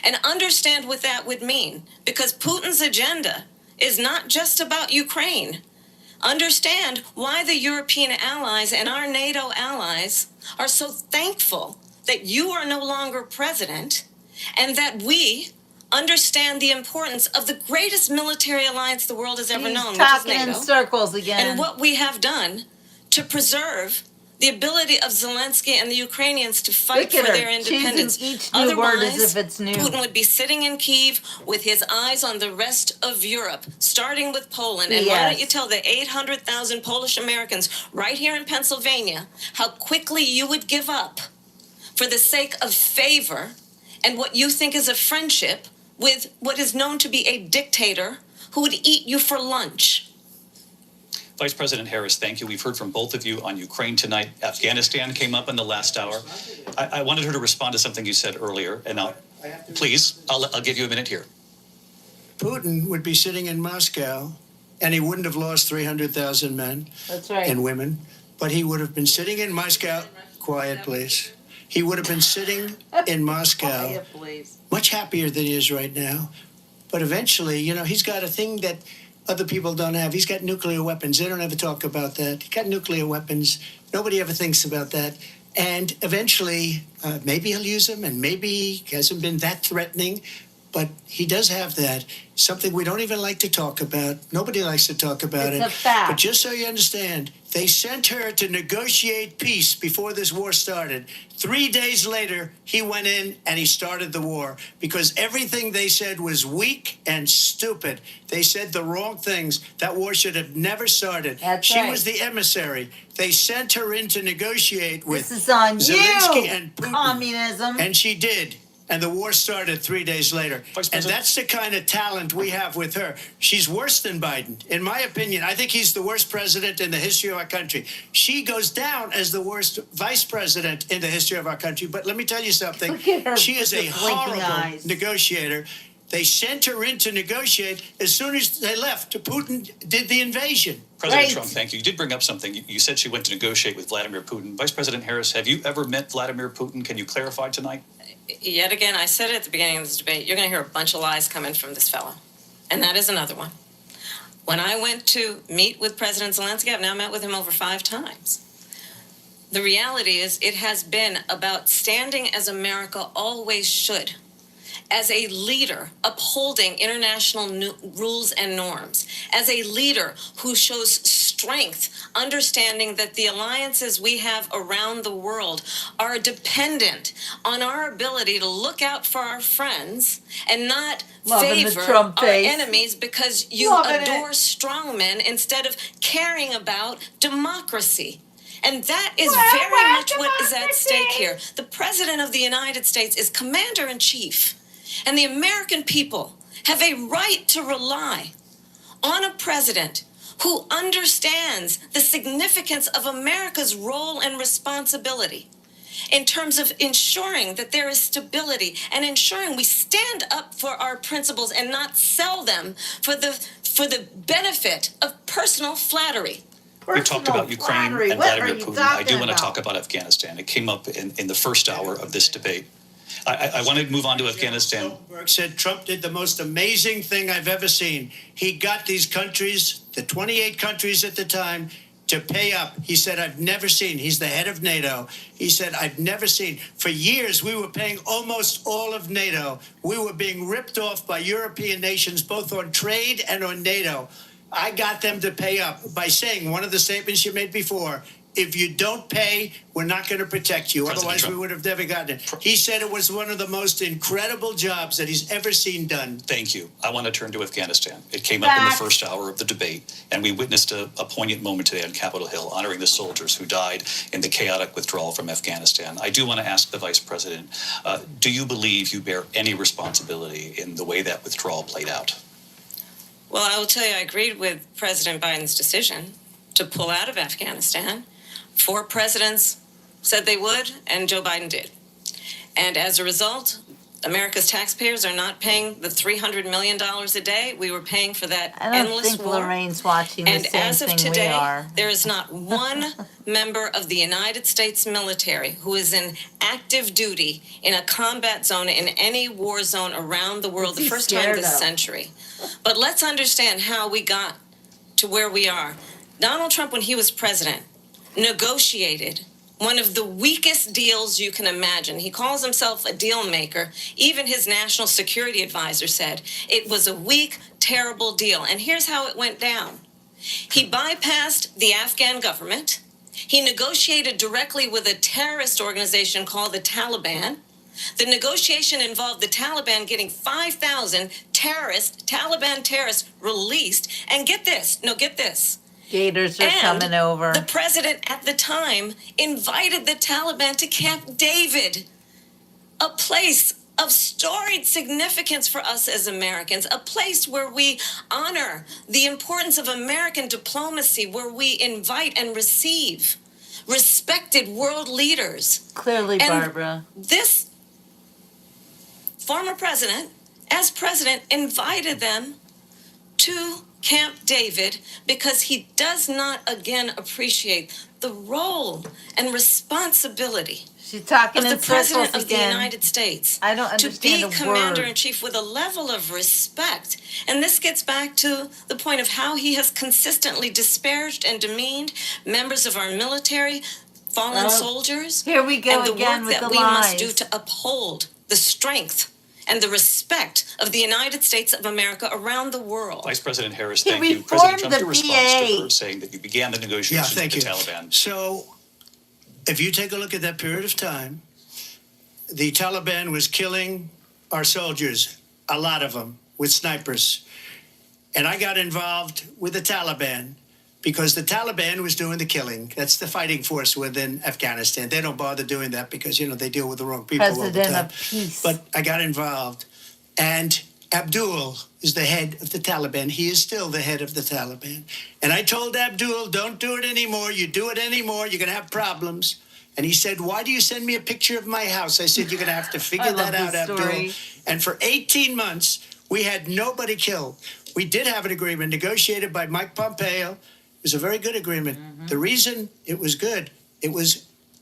And understand what that would mean, because Putin's agenda is not just about Ukraine. Understand why the European allies and our NATO allies are so thankful that you are no longer president, and that we understand the importance of the greatest military alliance the world has ever He's known, talking which is in NATO, circles again. and what we have done to preserve the ability of Zelensky and the Ukrainians to fight Look at for her, their independence. choosing each new word as Otherwise, if it's new. Putin would be sitting in Kyiv with his eyes on the rest of Europe, starting with Poland. And why don't you tell the 800,000 Polish Americans right here in Pennsylvania how quickly you would give up for the sake of favor and what you think is a friendship with what is known to be a dictator who would eat you for lunch. Vice President Harris, thank you. We've heard from both of you on Ukraine tonight. Afghanistan came up in the last hour. I wanted her to respond to something you said earlier, and I'll give you a minute here. Putin would be sitting in Moscow, and he wouldn't have lost 300,000 men That's right. and women, but he would have been sitting in Moscow. Quiet, please. He would have been sitting in Moscow, Quiet, please. much happier than he is right now. But eventually, you know, he's got a thing that other people don't have. He's got nuclear weapons. They don't ever talk about that. He's got nuclear weapons. Nobody ever thinks about that. And eventually, maybe he'll use them, and maybe he hasn't been that threatening. But he does have that, something we don't even like to talk about. Nobody likes to talk about It's it. a fact. But just so you understand, they sent her to negotiate peace before this war started. 3 days later, he went in and he started the war because everything they said was weak and stupid. They said the wrong things. That war should have never started. That's she right. was the emissary. They sent her in to negotiate with This is on Zelensky you, and Putin. communism. And she did. And the war started 3 days later. Vice And President- that's the kind of talent we have with her. She's worse than Biden. In my opinion, I think he's the worst president in the history of our country. She goes down as the worst vice president in the history of our country. But let me tell you something. Look at her She is with a the blinking horrible eyes. negotiator. They sent her in to negotiate. As soon as they left, Putin did the invasion. President Right. Trump, thank you. You did bring up something. You said she went to negotiate with Vladimir Putin. Vice President Harris, have you ever met Vladimir Putin? Can you clarify tonight? Yet again, I said it at the beginning of this debate, you're going to hear a bunch of lies coming from this fellow. And that is another one. When I went to meet with President Zelensky, I've now met with him over 5 times. The reality is it has been about standing as America always should, as a leader upholding international rules and norms, as a leader who shows strength, understanding that the alliances we have around the world are dependent on our ability to look out for our friends and not favor our enemies because you adore strongmen instead of caring about democracy. And that is very much what is at stake here. The President of the United States is Commander-in-Chief. And the American people have a right to rely on a president who understands the significance of America's role and responsibility in terms of ensuring that there is stability and ensuring we stand up for our principles and not sell them for the benefit of personal flattery. We talked about Ukraine and Vladimir Putin. I do want to talk about Afghanistan. It came up in the first hour of this debate. I want to move on to Afghanistan. Stoltenberg said Trump did the most amazing thing I've ever seen. He got these countries, the 28 countries at the time, to pay up. He said, I've never seen. He's the head of NATO. He said, I've never seen. For years, we were paying almost all of NATO. We were being ripped off by European nations, both on trade and on NATO. I got them to pay up by saying one of the statements you made before, if you don't pay, we're not going to protect you. President Otherwise, Trump. we would have never gotten it. He said it was one of the most incredible jobs that he's ever seen done. Thank you. I want to turn to Afghanistan. It came up in the first hour of the debate, and we witnessed a poignant moment today on Capitol Hill, honoring the soldiers who died in the chaotic withdrawal from Afghanistan. I do want to ask the Vice President, do you believe you bear any responsibility in the way that withdrawal played out? Well, I will tell you, I agreed with President Biden's decision to pull out of Afghanistan. 4 presidents said they would, and Joe Biden did. And as a result, America's taxpayers are not paying the $300 million a day we were paying for that endless war. I don't think Lorraine's watching the And same as of thing today, we are. there is not one member of the United States military who is in active duty in a combat zone in any war zone around the world, the first time this century. But let's understand how we got to where we are. Donald Trump, when he was president, negotiated one of the weakest deals you can imagine. He calls himself a deal maker. Even his national security advisor said it was a weak, terrible deal. And here's how it went down. He bypassed the Afghan government. He negotiated directly with a terrorist organization called the Taliban. The negotiation involved the Taliban getting 5,000 Taliban terrorists released. And get this, Gators are coming over. The president at the time invited the Taliban to Camp David, a place of storied significance for us as Americans, a place where we honor the importance of American diplomacy, where we invite and receive respected world leaders. Clearly, and Barbara. This former president, as president, invited them to Camp David because he does not again appreciate the role and responsibility She's talking of the in President circles of the again. United States I don't to understand be a word. Commander-in-Chief with a level of respect. And this gets back to the point of how he has consistently disparaged and demeaned members of our military, fallen soldiers. Here we go and the again work with that the we must do lies. to uphold the strength and the respect of the United States of America around the world. Vice President Harris, He thank you. reformed President Trump, the your response to VA. her saying that you began the negotiations thank with the you. Taliban. So if you take a look at that period of time, the Taliban was killing our soldiers, a lot of them, with snipers. And I got involved with the Taliban because the Taliban was doing the killing. That's the fighting force within Afghanistan. They don't bother doing that because, they deal with the wrong people all the President time. of peace. But I got involved. And Abdul is the head of the Taliban. He is still the head of the Taliban. And I told Abdul, don't do it anymore. You do it anymore, you're going to have problems. And he said, why do you send me a picture of my house? I said, you're going to have to figure that out, Abdul. And for 18 months, we had nobody killed. We did have an agreement negotiated by Mike Pompeo. It was a very good agreement. The reason it was good,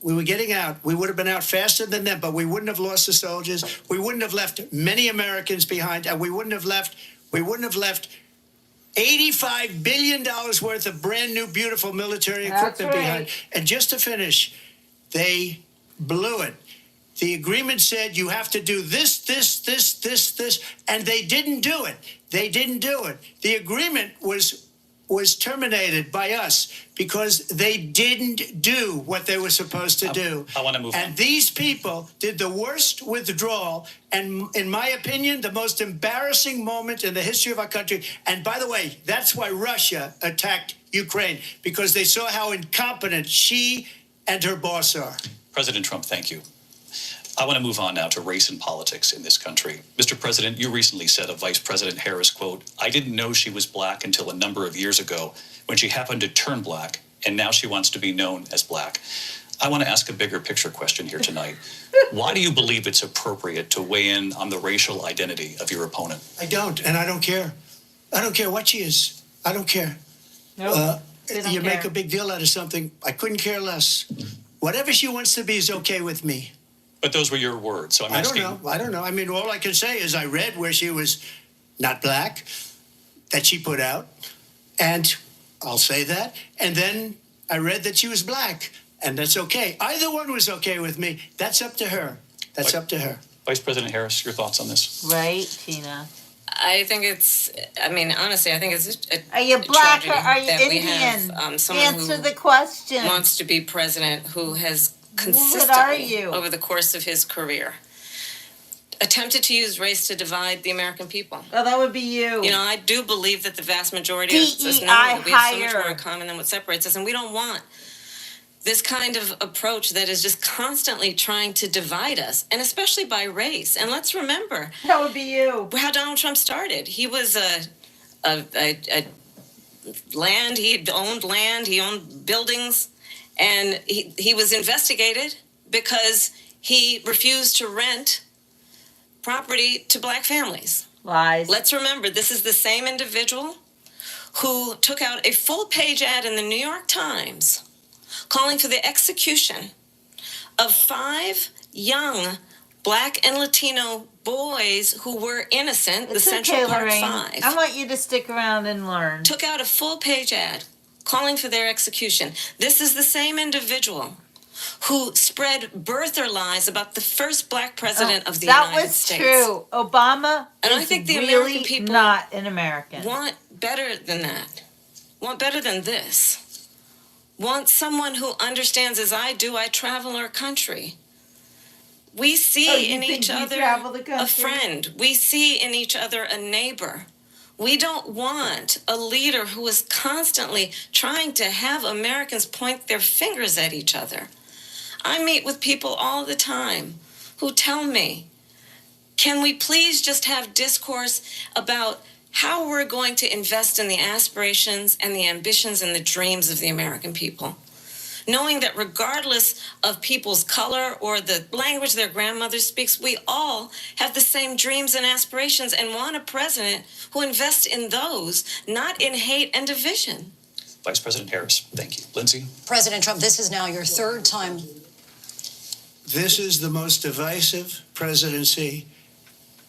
we were getting out. We would have been out faster than them, but we wouldn't have lost the soldiers. We wouldn't have left many Americans behind, and we wouldn't have left $85 billion worth of brand new, beautiful military equipment behind. And just to finish, they blew it. The agreement said you have to do this, and they didn't do it. They didn't do it. The agreement was terminated by us because they didn't do what they were supposed to do. I want to move on. And these people did the worst withdrawal, and in my opinion, the most embarrassing moment in the history of our country. And by the way, that's why Russia attacked Ukraine, because they saw how incompetent she and her boss are. President Trump, thank you. I want to move on now to race and politics in this country. Mr. President, you recently said of Vice President Harris, quote, "I didn't know she was black until a number of years ago when she happened to turn black, and now she wants to be known as black." I want to ask a bigger picture question here tonight. Why do you believe it's appropriate to weigh in on the racial identity of your opponent? I don't, and I don't care. I don't care what she is. I don't care. Nope, you make a big deal out of something. I couldn't care less. Whatever she wants to be is okay with me. But those were your words, so I'm asking. I don't know. I mean, all I can say is I read where she was not black, that she put out, and I'll say that. And then I read that she was black, and that's okay. Either one was okay with me. That's up to her. That's up to her. Vice President Harris, your thoughts on this? Right, Tina. I think it's, I mean, honestly, I think it's Are you black or are you that we Indian? have someone Answer who the question. wants to be president who has What are consistently, you? over the course of his career, attempted to use race to divide the American people. Oh, that would be you. You know, I do believe that the vast majority of us know DEI that we have so much hire. more in common than what separates us, and we don't want this kind of approach that is just constantly trying to divide us, and especially by race. And let's remember That would be you. how Donald Trump started. He was land, he owned buildings, and he was investigated because he refused to rent property to black families. Lies. Let's remember, this is the same individual who took out a full-page ad in the New York Times calling for the execution of 5 young black and Latino boys who were innocent, the It's Central okay, Park Lorraine. 5. I want you to stick around and learn. Took out a full-page ad calling for their execution. This is the same individual who spread birther lies about the first black president of the United States. That was true. Obama And I is think the really American people not an American. want better than that. Want better than this. Want someone who understands, as I do, I travel our country. We see you in think each you other travel the a country? friend. We see in each other a neighbor. We don't want a leader who is constantly trying to have Americans point their fingers at each other. I meet with people all the time who tell me, can we please just have discourse about how we're going to invest in the aspirations and the ambitions and the dreams of the American people? Knowing that regardless of people's color or the language their grandmother speaks, we all have the same dreams and aspirations and want a president who invests in those, not in hate and division. Vice President Harris, thank you. Lindsay? President Trump, this is now your 3rd time. This is the most divisive presidency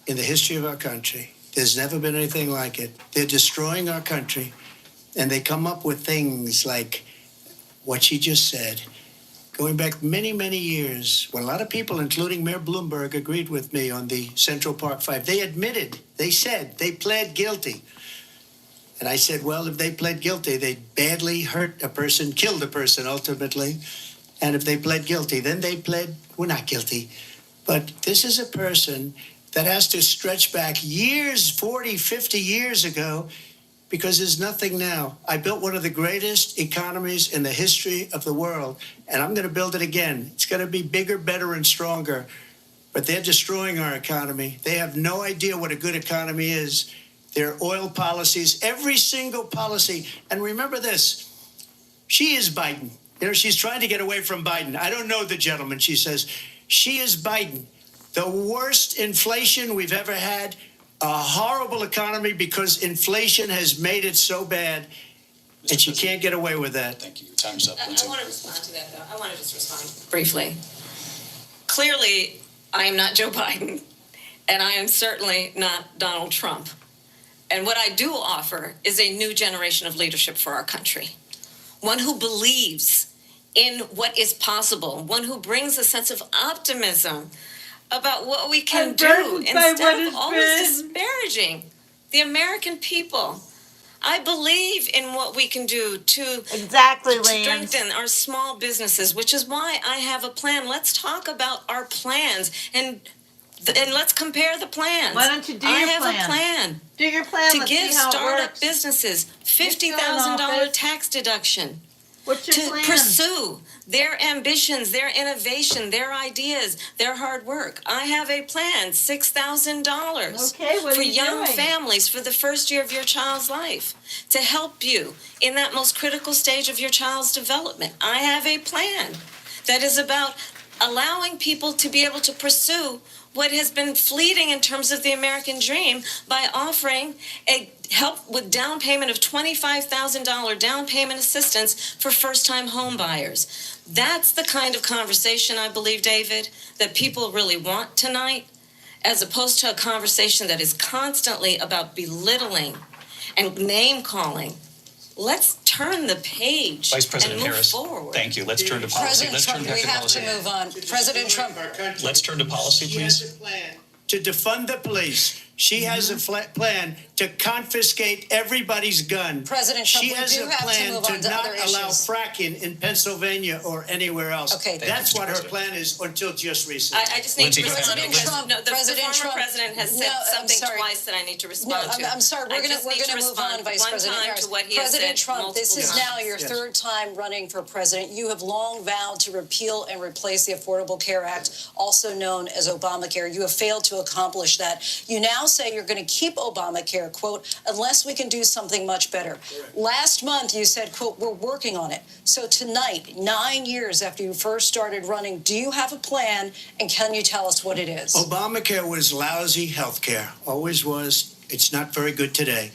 in the history of our country. There's never been anything like it. They're destroying our country, and they come up with things like what she just said. Going back many, many years, when a lot of people, including Mayor Bloomberg, agreed with me on the Central Park 5, they admitted, they said, they pled guilty. And I said, well, if they pled guilty, they badly hurt a person, killed a person ultimately. And if they pled guilty, then they pled, we're not guilty. But this is a person that has to stretch back years, 40, 50 years ago, because there's nothing now. I built one of the greatest economies in the history of the world, and I'm going to build it again. It's going to be bigger, better, and stronger. But they're destroying our economy. They have no idea what a good economy is. Their oil policies, every single policy. And remember this, she is Biden. You know, she's trying to get away from Biden. I don't know the gentleman, she says. She is Biden. The worst inflation we've ever had, a horrible economy because inflation has made it so bad, and she can't get away with that. Thank you. Your time's up, Lindsay. I want to respond to that, though. I want to just respond briefly. Clearly, I am not Joe Biden, and I am certainly not Donald Trump. And what I do offer is a new generation of leadership for our country. One who believes in what is possible, one who brings a sense of optimism about what we can do instead of always disparaging the American people. I believe in what we can do to strengthen our small businesses, which is why I have a plan. Let's talk about our plans and let's compare the plans. Why don't you do your plan? I have a plan. Do your plan. To give startup businesses $50,000 tax deduction. What's your plan? To pursue their ambitions, their innovation, their ideas, their hard work. I have a plan, $6,000 for young families for the first year of your child's life to help you in that most critical stage of your child's development. I have a plan that is about allowing people to be able to pursue what has been fleeting in terms of the American dream by offering a help with down payment of $25,000 down payment assistance for first-time home buyers. That's the kind of conversation, I believe, David, that people really want tonight, as opposed to a conversation that is constantly about belittling and name-calling. Let's turn the page Vice President and move Harris, forward. thank you. Let's turn to policy. President Let's Trump, turn back we to have policy. to move on. President Trump. Let's turn to policy, please. She has a plan to defund the police. She has a plan to confiscate everybody's gun. President Trump, she has we do a have to plan move on to to not other allow issues. fracking in Pennsylvania or anywhere else. Okay. That's what her plan is until just recently. I just need to respond. President Trump, No, the President former Trump, president has said something twice that I need to respond to. I'm sorry. We're going to move on, Vice President Harris. President Trump, this is now your third time running for president. You have long vowed to repeal and replace the Affordable Care Act, also known as Obamacare. You have failed to accomplish that. You now say you're going to keep Obamacare, quote, unless we can do something much better. Last month, you said, quote, we're working on it. So tonight, 9 years after you first started running, do you have a plan, and can you tell us what it is? Obamacare was lousy health care. Always was. It's not very good today.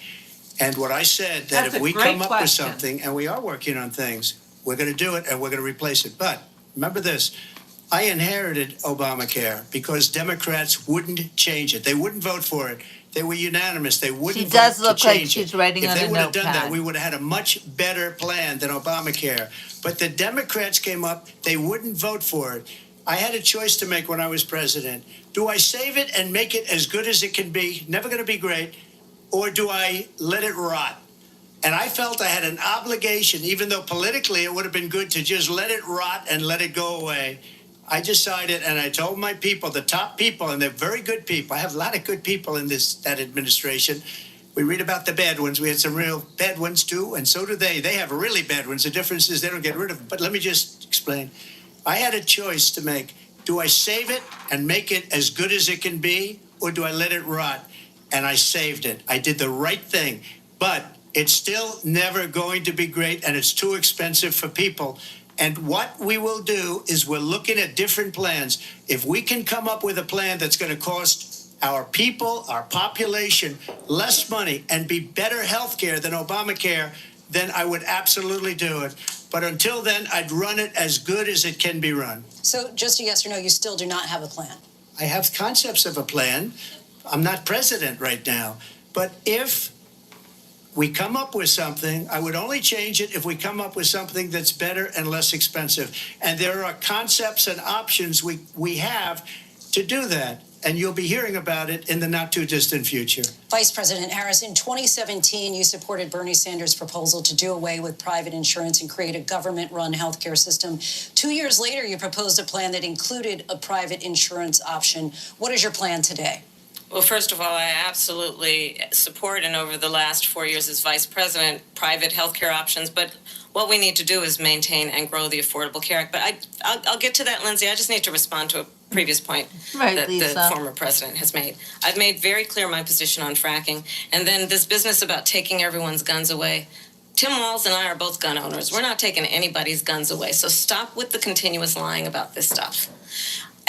And what I said, that if we come up with something, and we are working on things, we're going to do it, and we're going to replace it. But remember this. I inherited Obamacare because Democrats wouldn't change it. They wouldn't vote for it. They were unanimous. They wouldn't vote to change it. She does look like she's writing on a notepad. If they would have done that, we would have had a much better plan than Obamacare. But the Democrats came up. They wouldn't vote for it. I had a choice to make when I was president. Do I save it and make it as good as it can be, never going to be great, or do I let it rot? And I felt I had an obligation, even though politically it would have been good to just let it rot and let it go away. I decided, and I told my people, the top people, and they're very good people. I have a lot of good people in that administration. We read about the bad ones. We had some real bad ones, too, and so do they. They have really bad ones. The difference is they don't get rid of them. But let me just explain. I had a choice to make. Do I save it and make it as good as it can be, or do I let it rot? And I saved it. I did the right thing. But it's still never going to be great, and it's too expensive for people. And what we will do is we're looking at different plans. If we can come up with a plan that's going to cost our people, our population, less money and be better health care than Obamacare, then I would absolutely do it. But until then, I'd run it as good as it can be run. So just a yes or no, you still do not have a plan? I have concepts of a plan. I'm not president right now. But if we come up with something, I would only change it if we come up with something that's better and less expensive. And there are concepts and options we have to do that. And you'll be hearing about it in the not too distant future. Vice President Harris, in 2017, you supported Bernie Sanders' proposal to do away with private insurance and create a government-run healthcare system. 2 years later, you proposed a plan that included a private insurance option. What is your plan today? Well, first of all, I absolutely support, and over the last 4 years as vice president, private healthcare options. But what we need to do is maintain and grow the Affordable Care Act. But I'll get to that, Lindsay. I just need to respond to a previous point that the former president has made. I've made very clear my position on fracking. And then this business about taking everyone's guns away. Tim Walz and I are both gun owners. We're not taking anybody's guns away. So stop with the continuous lying about this stuff.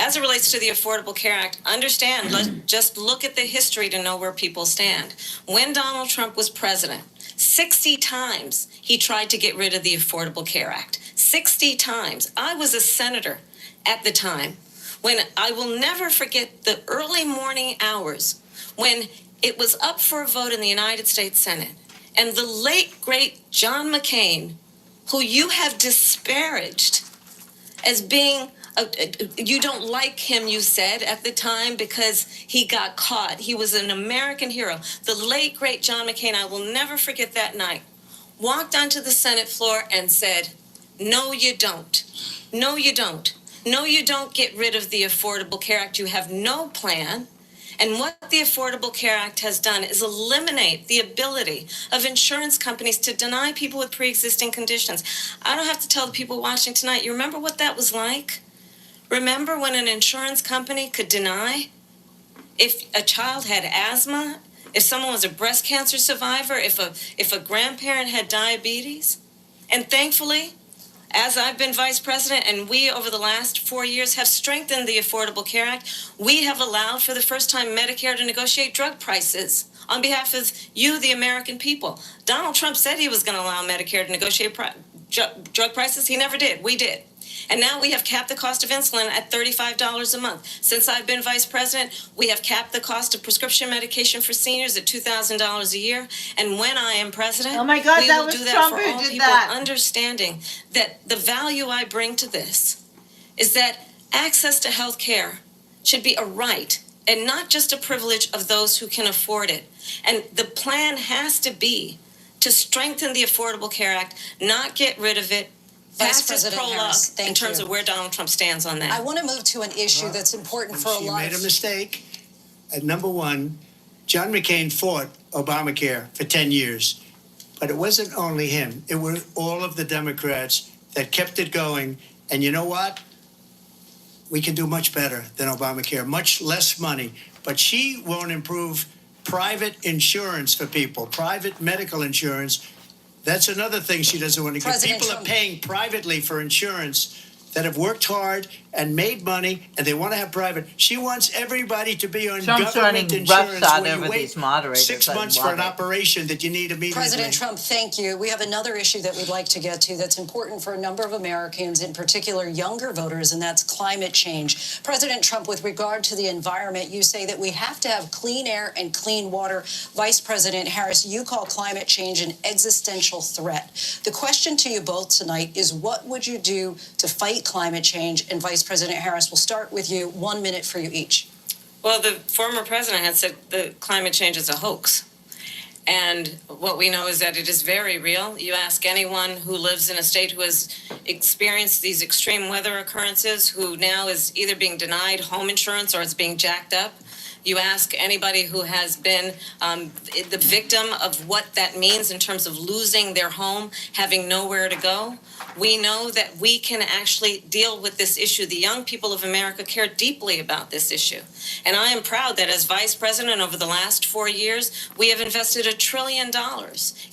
As it relates to the Affordable Care Act, understand, just look at the history to know where people stand. When Donald Trump was president, 60 times he tried to get rid of the Affordable Care Act. 60 times. I was a senator at the time when I will never forget the early morning hours when it was up for a vote in the United States Senate. And the late, great John McCain, who you have disparaged as being, you don't like him, you said at the time, because he got caught. He was an American hero. The late, great John McCain, I will never forget that night, walked onto the Senate floor and said, no, you don't. No, you don't. No, you don't get rid of the Affordable Care Act. You have no plan. And what the Affordable Care Act has done is eliminate the ability of insurance companies to deny people with pre-existing conditions. I don't have to tell the people watching tonight, you remember what that was like? Remember when an insurance company could deny if a child had asthma, if someone was a breast cancer survivor, if a grandparent had diabetes? And thankfully, as I've been vice president and we over the last 4 years have strengthened the Affordable Care Act, we have allowed for the first time Medicare to negotiate drug prices on behalf of you, the American people. Donald Trump said he was going to allow Medicare to negotiate drug prices. He never did. We did. And now we have capped the cost of insulin at $35 a month. Since I've been vice president, we have capped the cost of prescription medication for seniors at $2,000 a year. And when I am president, Oh my God, we that will was do that Trump for who all did people, that. understanding that the value I bring to this is that access to health care should be a right and not just a privilege of those who can afford it. And the plan has to be to strengthen the Affordable Care Act, not get rid of it. Vice Past his President prologue Harris, thank in terms you. of where Donald Trump stands on that. I want to move to an issue that's important for a She lot made a of... mistake. Number one, John McCain fought Obamacare for 10 years. But it wasn't only him. It were all of the Democrats that kept it going. And you know what? We can do much better than Obamacare, much less money. But she won't improve private insurance for people, private medical insurance. That's another thing she doesn't want to give. President People Trump. are paying privately for insurance that have worked hard and made money, and they want to have private. She wants everybody to be on Trump's government running insurance roughshod where you over wait these moderators. 6 I months for love an it. operation that you need immediately. President Trump, thank you. We have another issue that we'd like to get to that's important for a number of Americans, in particular younger voters, and that's climate change. President Trump, with regard to the environment, you say that we have to have clean air and clean water. Vice President Harris, you call climate change an existential threat. The question to you both tonight is, what would you do to fight climate change? And Vice President Harris, we'll start with you. 1 minute for you each. Well, the former president had said that climate change is a hoax. And what we know is that it is very real. You ask anyone who lives in a state who has experienced these extreme weather occurrences, who now is either being denied home insurance or it's being jacked up. You ask anybody who has been the victim of what that means in terms of losing their home, having nowhere to go. We know that we can actually deal with this issue. The young people of America care deeply about this issue. And I am proud that as vice president over the last 4 years, we have invested $1 trillion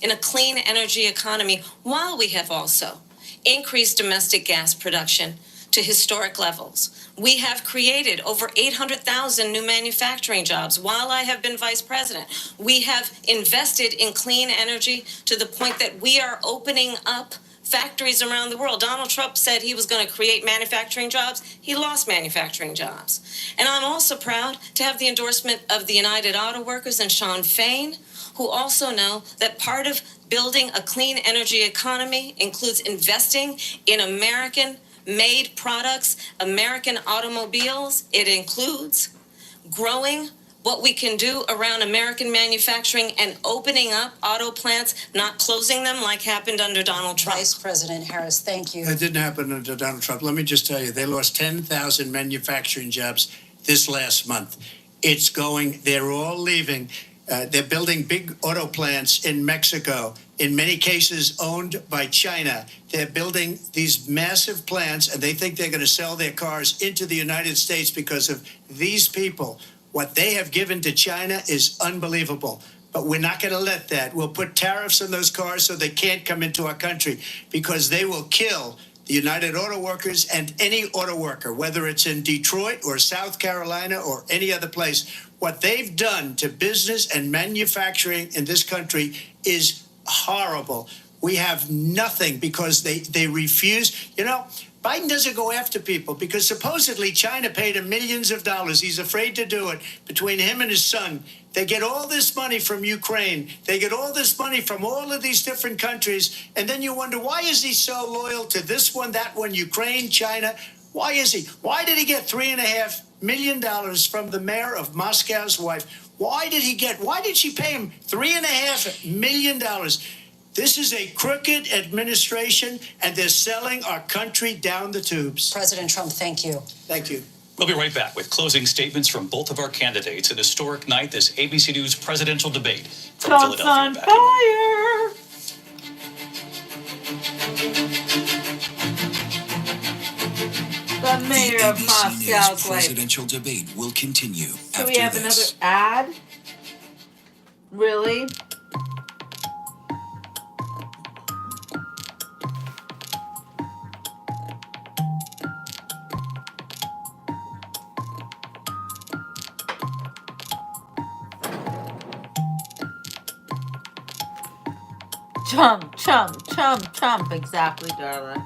in a clean energy economy, while we have also increased domestic gas production to historic levels. We have created over 800,000 new manufacturing jobs while I have been vice president. We have invested in clean energy to the point that we are opening up factories around the world. Donald Trump said he was going to create manufacturing jobs. He lost manufacturing jobs. And I'm also proud to have the endorsement of the United Auto Workers and Sean Fain, who also know that part of building a clean energy economy includes investing in American-made products, American automobiles. It includes growing what we can do around American manufacturing and opening up auto plants, not closing them like happened under Donald Trump. Vice President Harris, thank you. It didn't happen under Donald Trump. Let me just tell you, they lost 10,000 manufacturing jobs this last month. It's going, they're all leaving. They're building big auto plants in Mexico, in many cases owned by China. They're building these massive plants, and they think they're going to sell their cars into the United States because of these people. What they have given to China is unbelievable. But we're not going to let that. We'll put tariffs on those cars so they can't come into our country, because they will kill the United Auto Workers and any auto worker, whether it's in Detroit or South Carolina or any other place. What they've done to business and manufacturing in this country is horrible. We have nothing because they refuse. You know, Biden doesn't go after people because supposedly China paid him millions of dollars. He's afraid to do it. Between him and his son, they get all this money from Ukraine. They get all this money from all of these different countries. And then you wonder, why is he so loyal to this one, that one, Ukraine, China? Why is he? Why did he get $3.5 million from the mayor of Moscow's wife? Why did she pay him $3.5 million? This is a crooked administration, and they're selling our country down the tubes. President Trump, thank you. Thank you. We'll be right back with closing statements from both of our candidates. An historic night, this ABC News presidential debate from Trump's Philadelphia. on Back in- fire. The mayor of ABC Moscow's News wife. presidential debate will continue Do after we have this. another ad? Really? Chump, chump, chump, chump. Exactly, darling.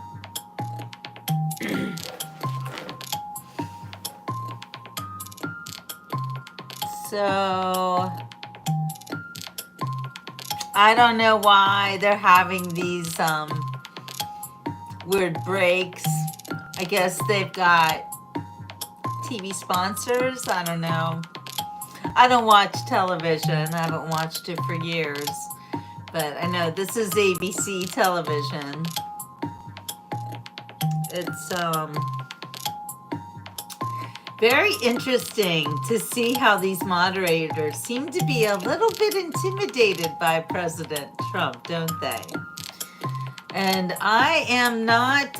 So, I don't know why they're having these weird breaks. I guess they've got TV sponsors. I don't know. I don't watch television. I haven't watched it for years. But I know this is ABC television. It's very interesting to see how these moderators seem to be a little bit intimidated by President Trump, don't they? And I am not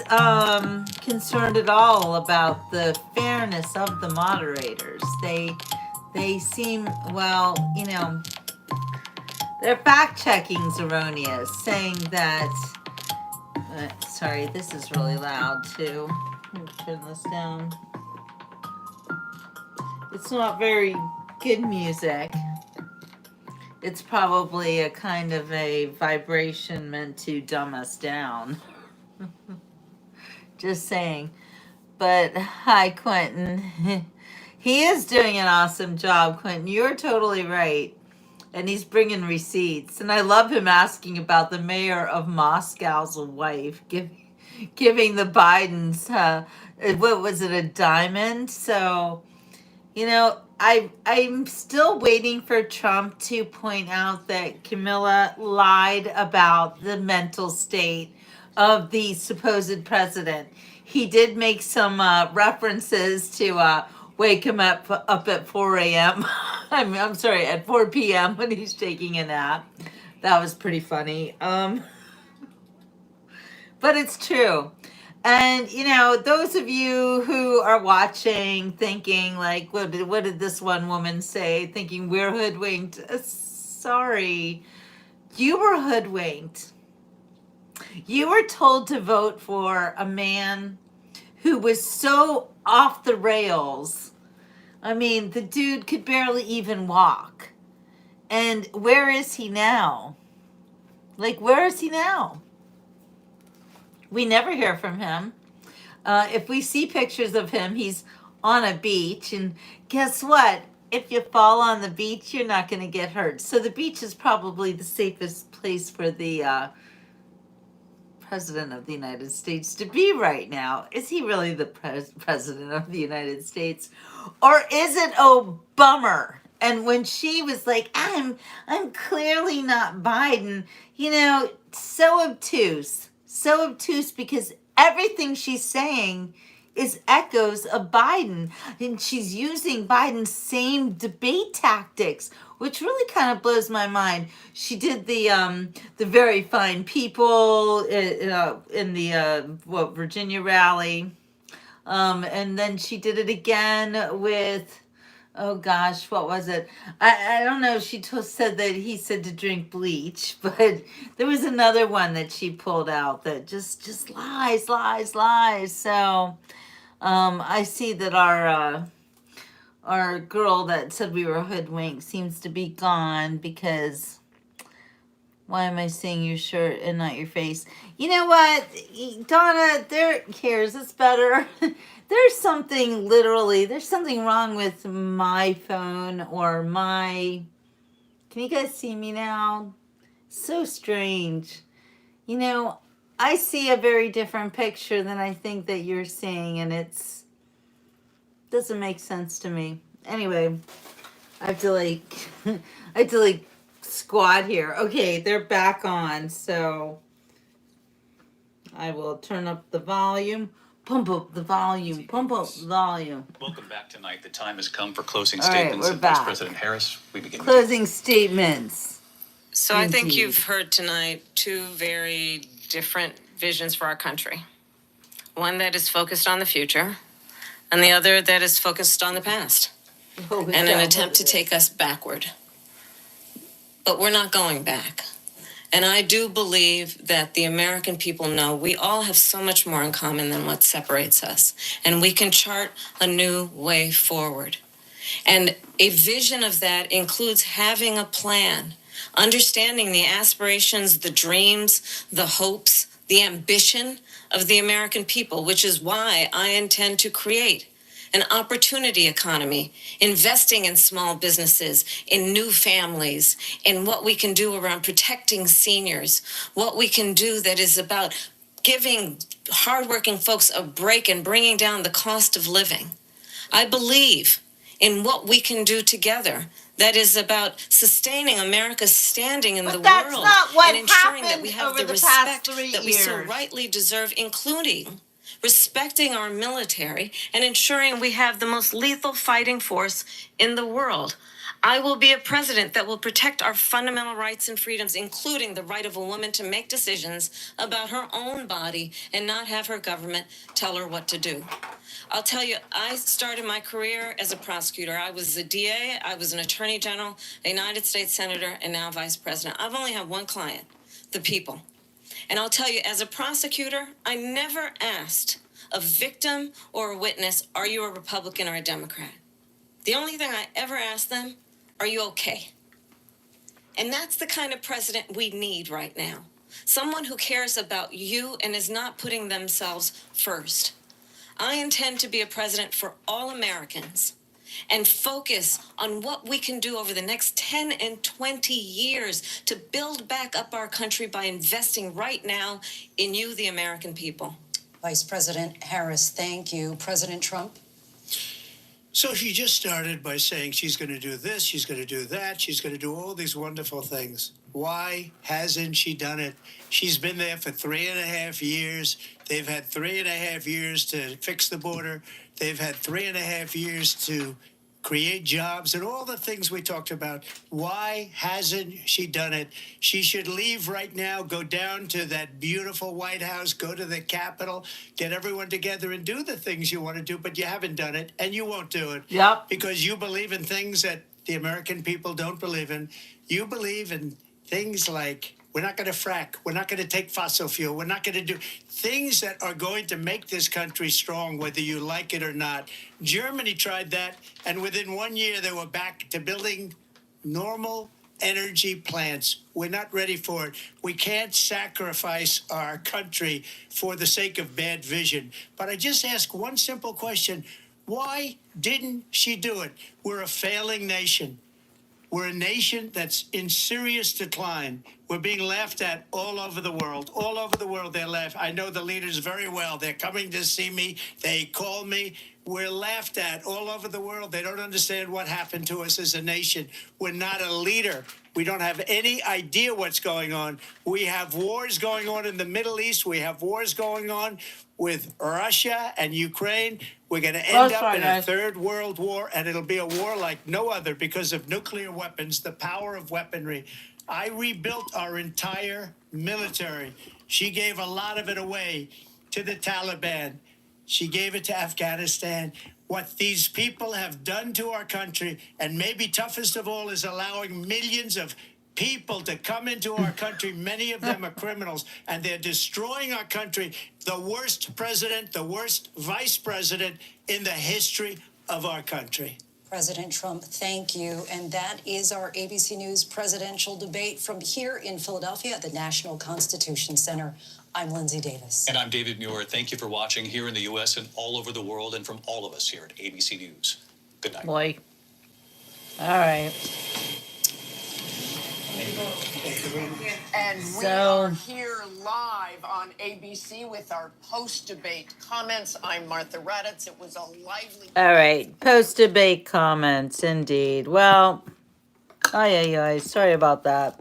concerned at all about the fairness of the moderators. They seem, well, you know, their fact-checking's erroneous, saying that, sorry, this is really loud too. Let me turn this down. It's not very good music. It's probably a kind of a vibration meant to dumb us down. Just saying. But hi, Quentin. He is doing an awesome job, Quentin. You're totally right. And he's bringing receipts. And I love him asking about the mayor of Moscow's wife, giving the Bidens, what was it, a diamond? So, you know, I'm still waiting for Trump to point out that Camilla lied about the mental state of the supposed president. He did make some references to wake him up at 4 a.m. I'm sorry, at 4 p.m. when he's taking a nap. That was pretty funny. But it's true. And, you know, those of you who are watching thinking, like, what did this one woman say? Thinking we're hoodwinked. Sorry. You were hoodwinked. You were told to vote for a man who was so off the rails. I mean, the dude could barely even walk. And where is he now? Like, where is he now? We never hear from him. If we see pictures of him, he's on a beach. And guess what? If you fall on the beach, you're not going to get hurt. So the beach is probably the safest place for the President of the United States to be right now. Is he really the President of the United States? Or is it, oh, bummer? And when she was like, I'm clearly not Biden, you know, so obtuse because everything she's saying is echoes of Biden. And she's using Biden's same debate tactics, which really kind of blows my mind. She did the very fine people in the Virginia rally. And then she did it again with, oh gosh, what was it? I don't know. She said that he said to drink bleach, but there was another one that she pulled out that just lies. So I see that our girl that said we were hoodwinked seems to be gone because Why am I seeing your shirt and not your face? You know what, Donna, here's it's better. There's something wrong with my phone or my, can you guys see me now? So strange. You know, I see a very different picture than I think that you're seeing, and doesn't make sense to me. Anyway, I have to squat here. Okay, they're back on, so I will turn up the volume. Pump up the volume. Welcome back tonight. The time has come for closing All right, statements we're of Vice back. President Harris. We begin. Closing statements. So I think Indeed. you've heard tonight two very different visions for our country. One that is focused on the future, and the other that is focused on the past, and an attempt to take us backward. But we're not going back. And I do believe that the American people know we all have so much more in common than what separates us, and we can chart a new way forward. And a vision of that includes having a plan, understanding the aspirations, the dreams, the hopes, the ambition of the American people, which is why I intend to create an opportunity economy, investing in small businesses, in new families, in what we can do around protecting seniors, what we can do that is about giving hardworking folks a break and bringing down the cost of living. I believe in what we can do together that is about sustaining America's standing in the world and ensuring that we have the respect that we so rightly deserve, including respecting our military and ensuring we have the most lethal fighting force in the world. I will be a president that will protect our fundamental rights and freedoms, including the right of a woman to make decisions about her own body and not have her government tell her what to do. I'll tell you, I started my career as a prosecutor. I was a DA, I was an attorney general, a United States senator, and now vice president. I've only had one client, the people. And I'll tell you, as a prosecutor, I never asked a victim or a witness, are you a Republican or a Democrat? The only thing I ever asked them, are you okay? And that's the kind of president we need right now. Someone who cares about you and is not putting themselves first. I intend to be a president for all Americans and focus on what we can do over the next 10 and 20 years to build back up our country by investing right now in you, the American people. Vice President Harris, thank you. President Trump? So she just started by saying she's going to do this, she's going to do that, she's going to do all these wonderful things. Why hasn't she done it? She's been there for 3.5 years. They've had 3.5 years to fix the border. They've had 3.5 years to create jobs and all the things we talked about. Why hasn't she done it? She should leave right now, go down to that beautiful White House, go to the Capitol, get everyone together and do the things you want to do, but you haven't done it and you won't do it. Yep. Because you believe in things that the American people don't believe in. You believe in things like, we're not going to frack. We're not going to take fossil fuel. We're not going to do things that are going to make this country strong, whether you like it or not. Germany tried that, and within 1 year, they were back to building normal energy plants. We're not ready for it. We can't sacrifice our country for the sake of bad vision. But I just ask one simple question. Why didn't she do it? We're a failing nation. We're a nation that's in serious decline. We're being laughed at all over the world. All over the world, they're laughing. I know the leaders very well. They're coming to see me. They call me. We're laughed at all over the world. They don't understand what happened to us as a nation. We're not a leader. We don't have any idea what's going on. We have wars going on in the Middle East. We have wars going on with Russia and Ukraine. We're going to end up in a third world war, and it'll be a war like no other because of nuclear weapons, the power of weaponry. I rebuilt our entire military. She gave a lot of it away to the Taliban. She gave it to Afghanistan. What these people have done to our country, and maybe toughest of all, is allowing millions of people to come into our country. Many of them are criminals, and they're destroying our country. The worst president, the worst vice president in the history of our country. President Trump, thank you. And that is our ABC News presidential debate from here in Philadelphia at the National Constitution Center. I'm Lindsay Davis. And I'm David Muir. Thank you for watching here in the U.S. and all over the world, and from all of us here at ABC News. Good night. Boy. All right. And we are here live on ABC with our post-debate comments. I'm Martha Raddatz. It was a lively... All right. Post-debate comments, indeed. Well, sorry about that.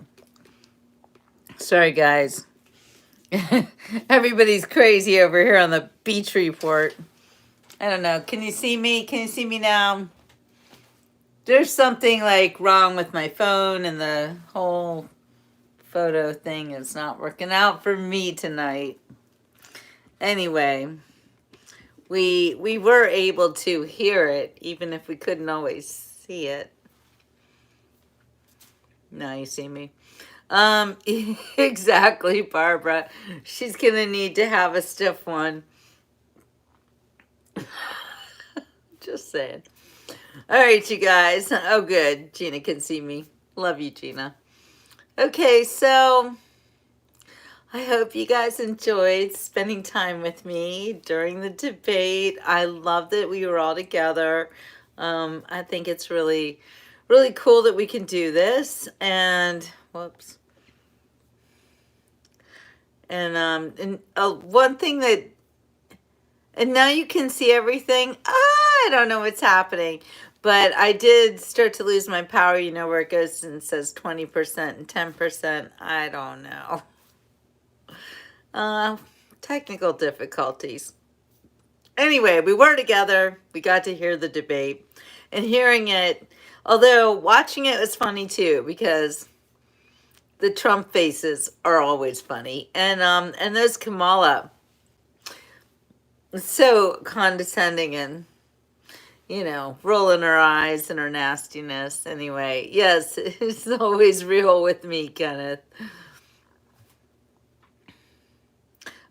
Sorry, guys. Everybody's crazy over here on the beach report. I don't know. Can you see me? Can you see me now? There's something like wrong with my phone, and the whole photo thing is not working out for me tonight. Anyway, we were able to hear it, even if we couldn't always see it. Now you see me. Exactly, Barbara. She's gonna need to have a stiff one. Just saying. All right, you guys. Oh, good. Gina can see me. Love you, Gina. Okay, so I hope you guys enjoyed spending time with me during the debate. I love that we were all together. I think it's really, really cool that we can do this. And, whoops. And one thing that, and now you can see everything. I don't know what's happening. But I did start to lose my power, you know, where it goes and says 20% and 10%. I don't know. Technical difficulties. Anyway, we were together. We got to hear the debate. And hearing it, although watching it was funny too, because the Trump faces are always funny. And those Kamala, so condescending and, you know, rolling her eyes and her nastiness. Anyway, yes, it's always real with me, Kenneth.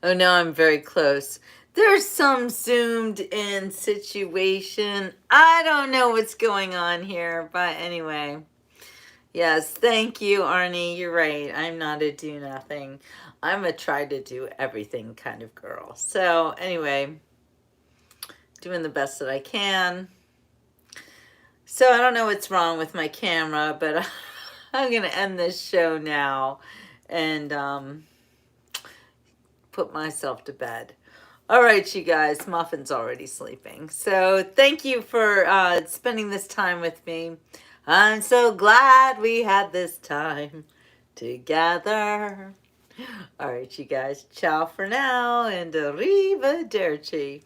Oh, no, I'm very close. There's some zoomed in situation. I don't know what's going on here, but anyway. Yes, thank you, Arnie. You're right. I'm not a do nothing. I'm a try to do everything kind of girl. So anyway, doing the best that I can. So I don't know what's wrong with my camera, but I'm going to end this show now and put myself to bed. All right, you guys, Muffin's already sleeping. So thank you for spending this time with me. I'm so glad we had this time together. All right, you guys, ciao for now and arrivederci.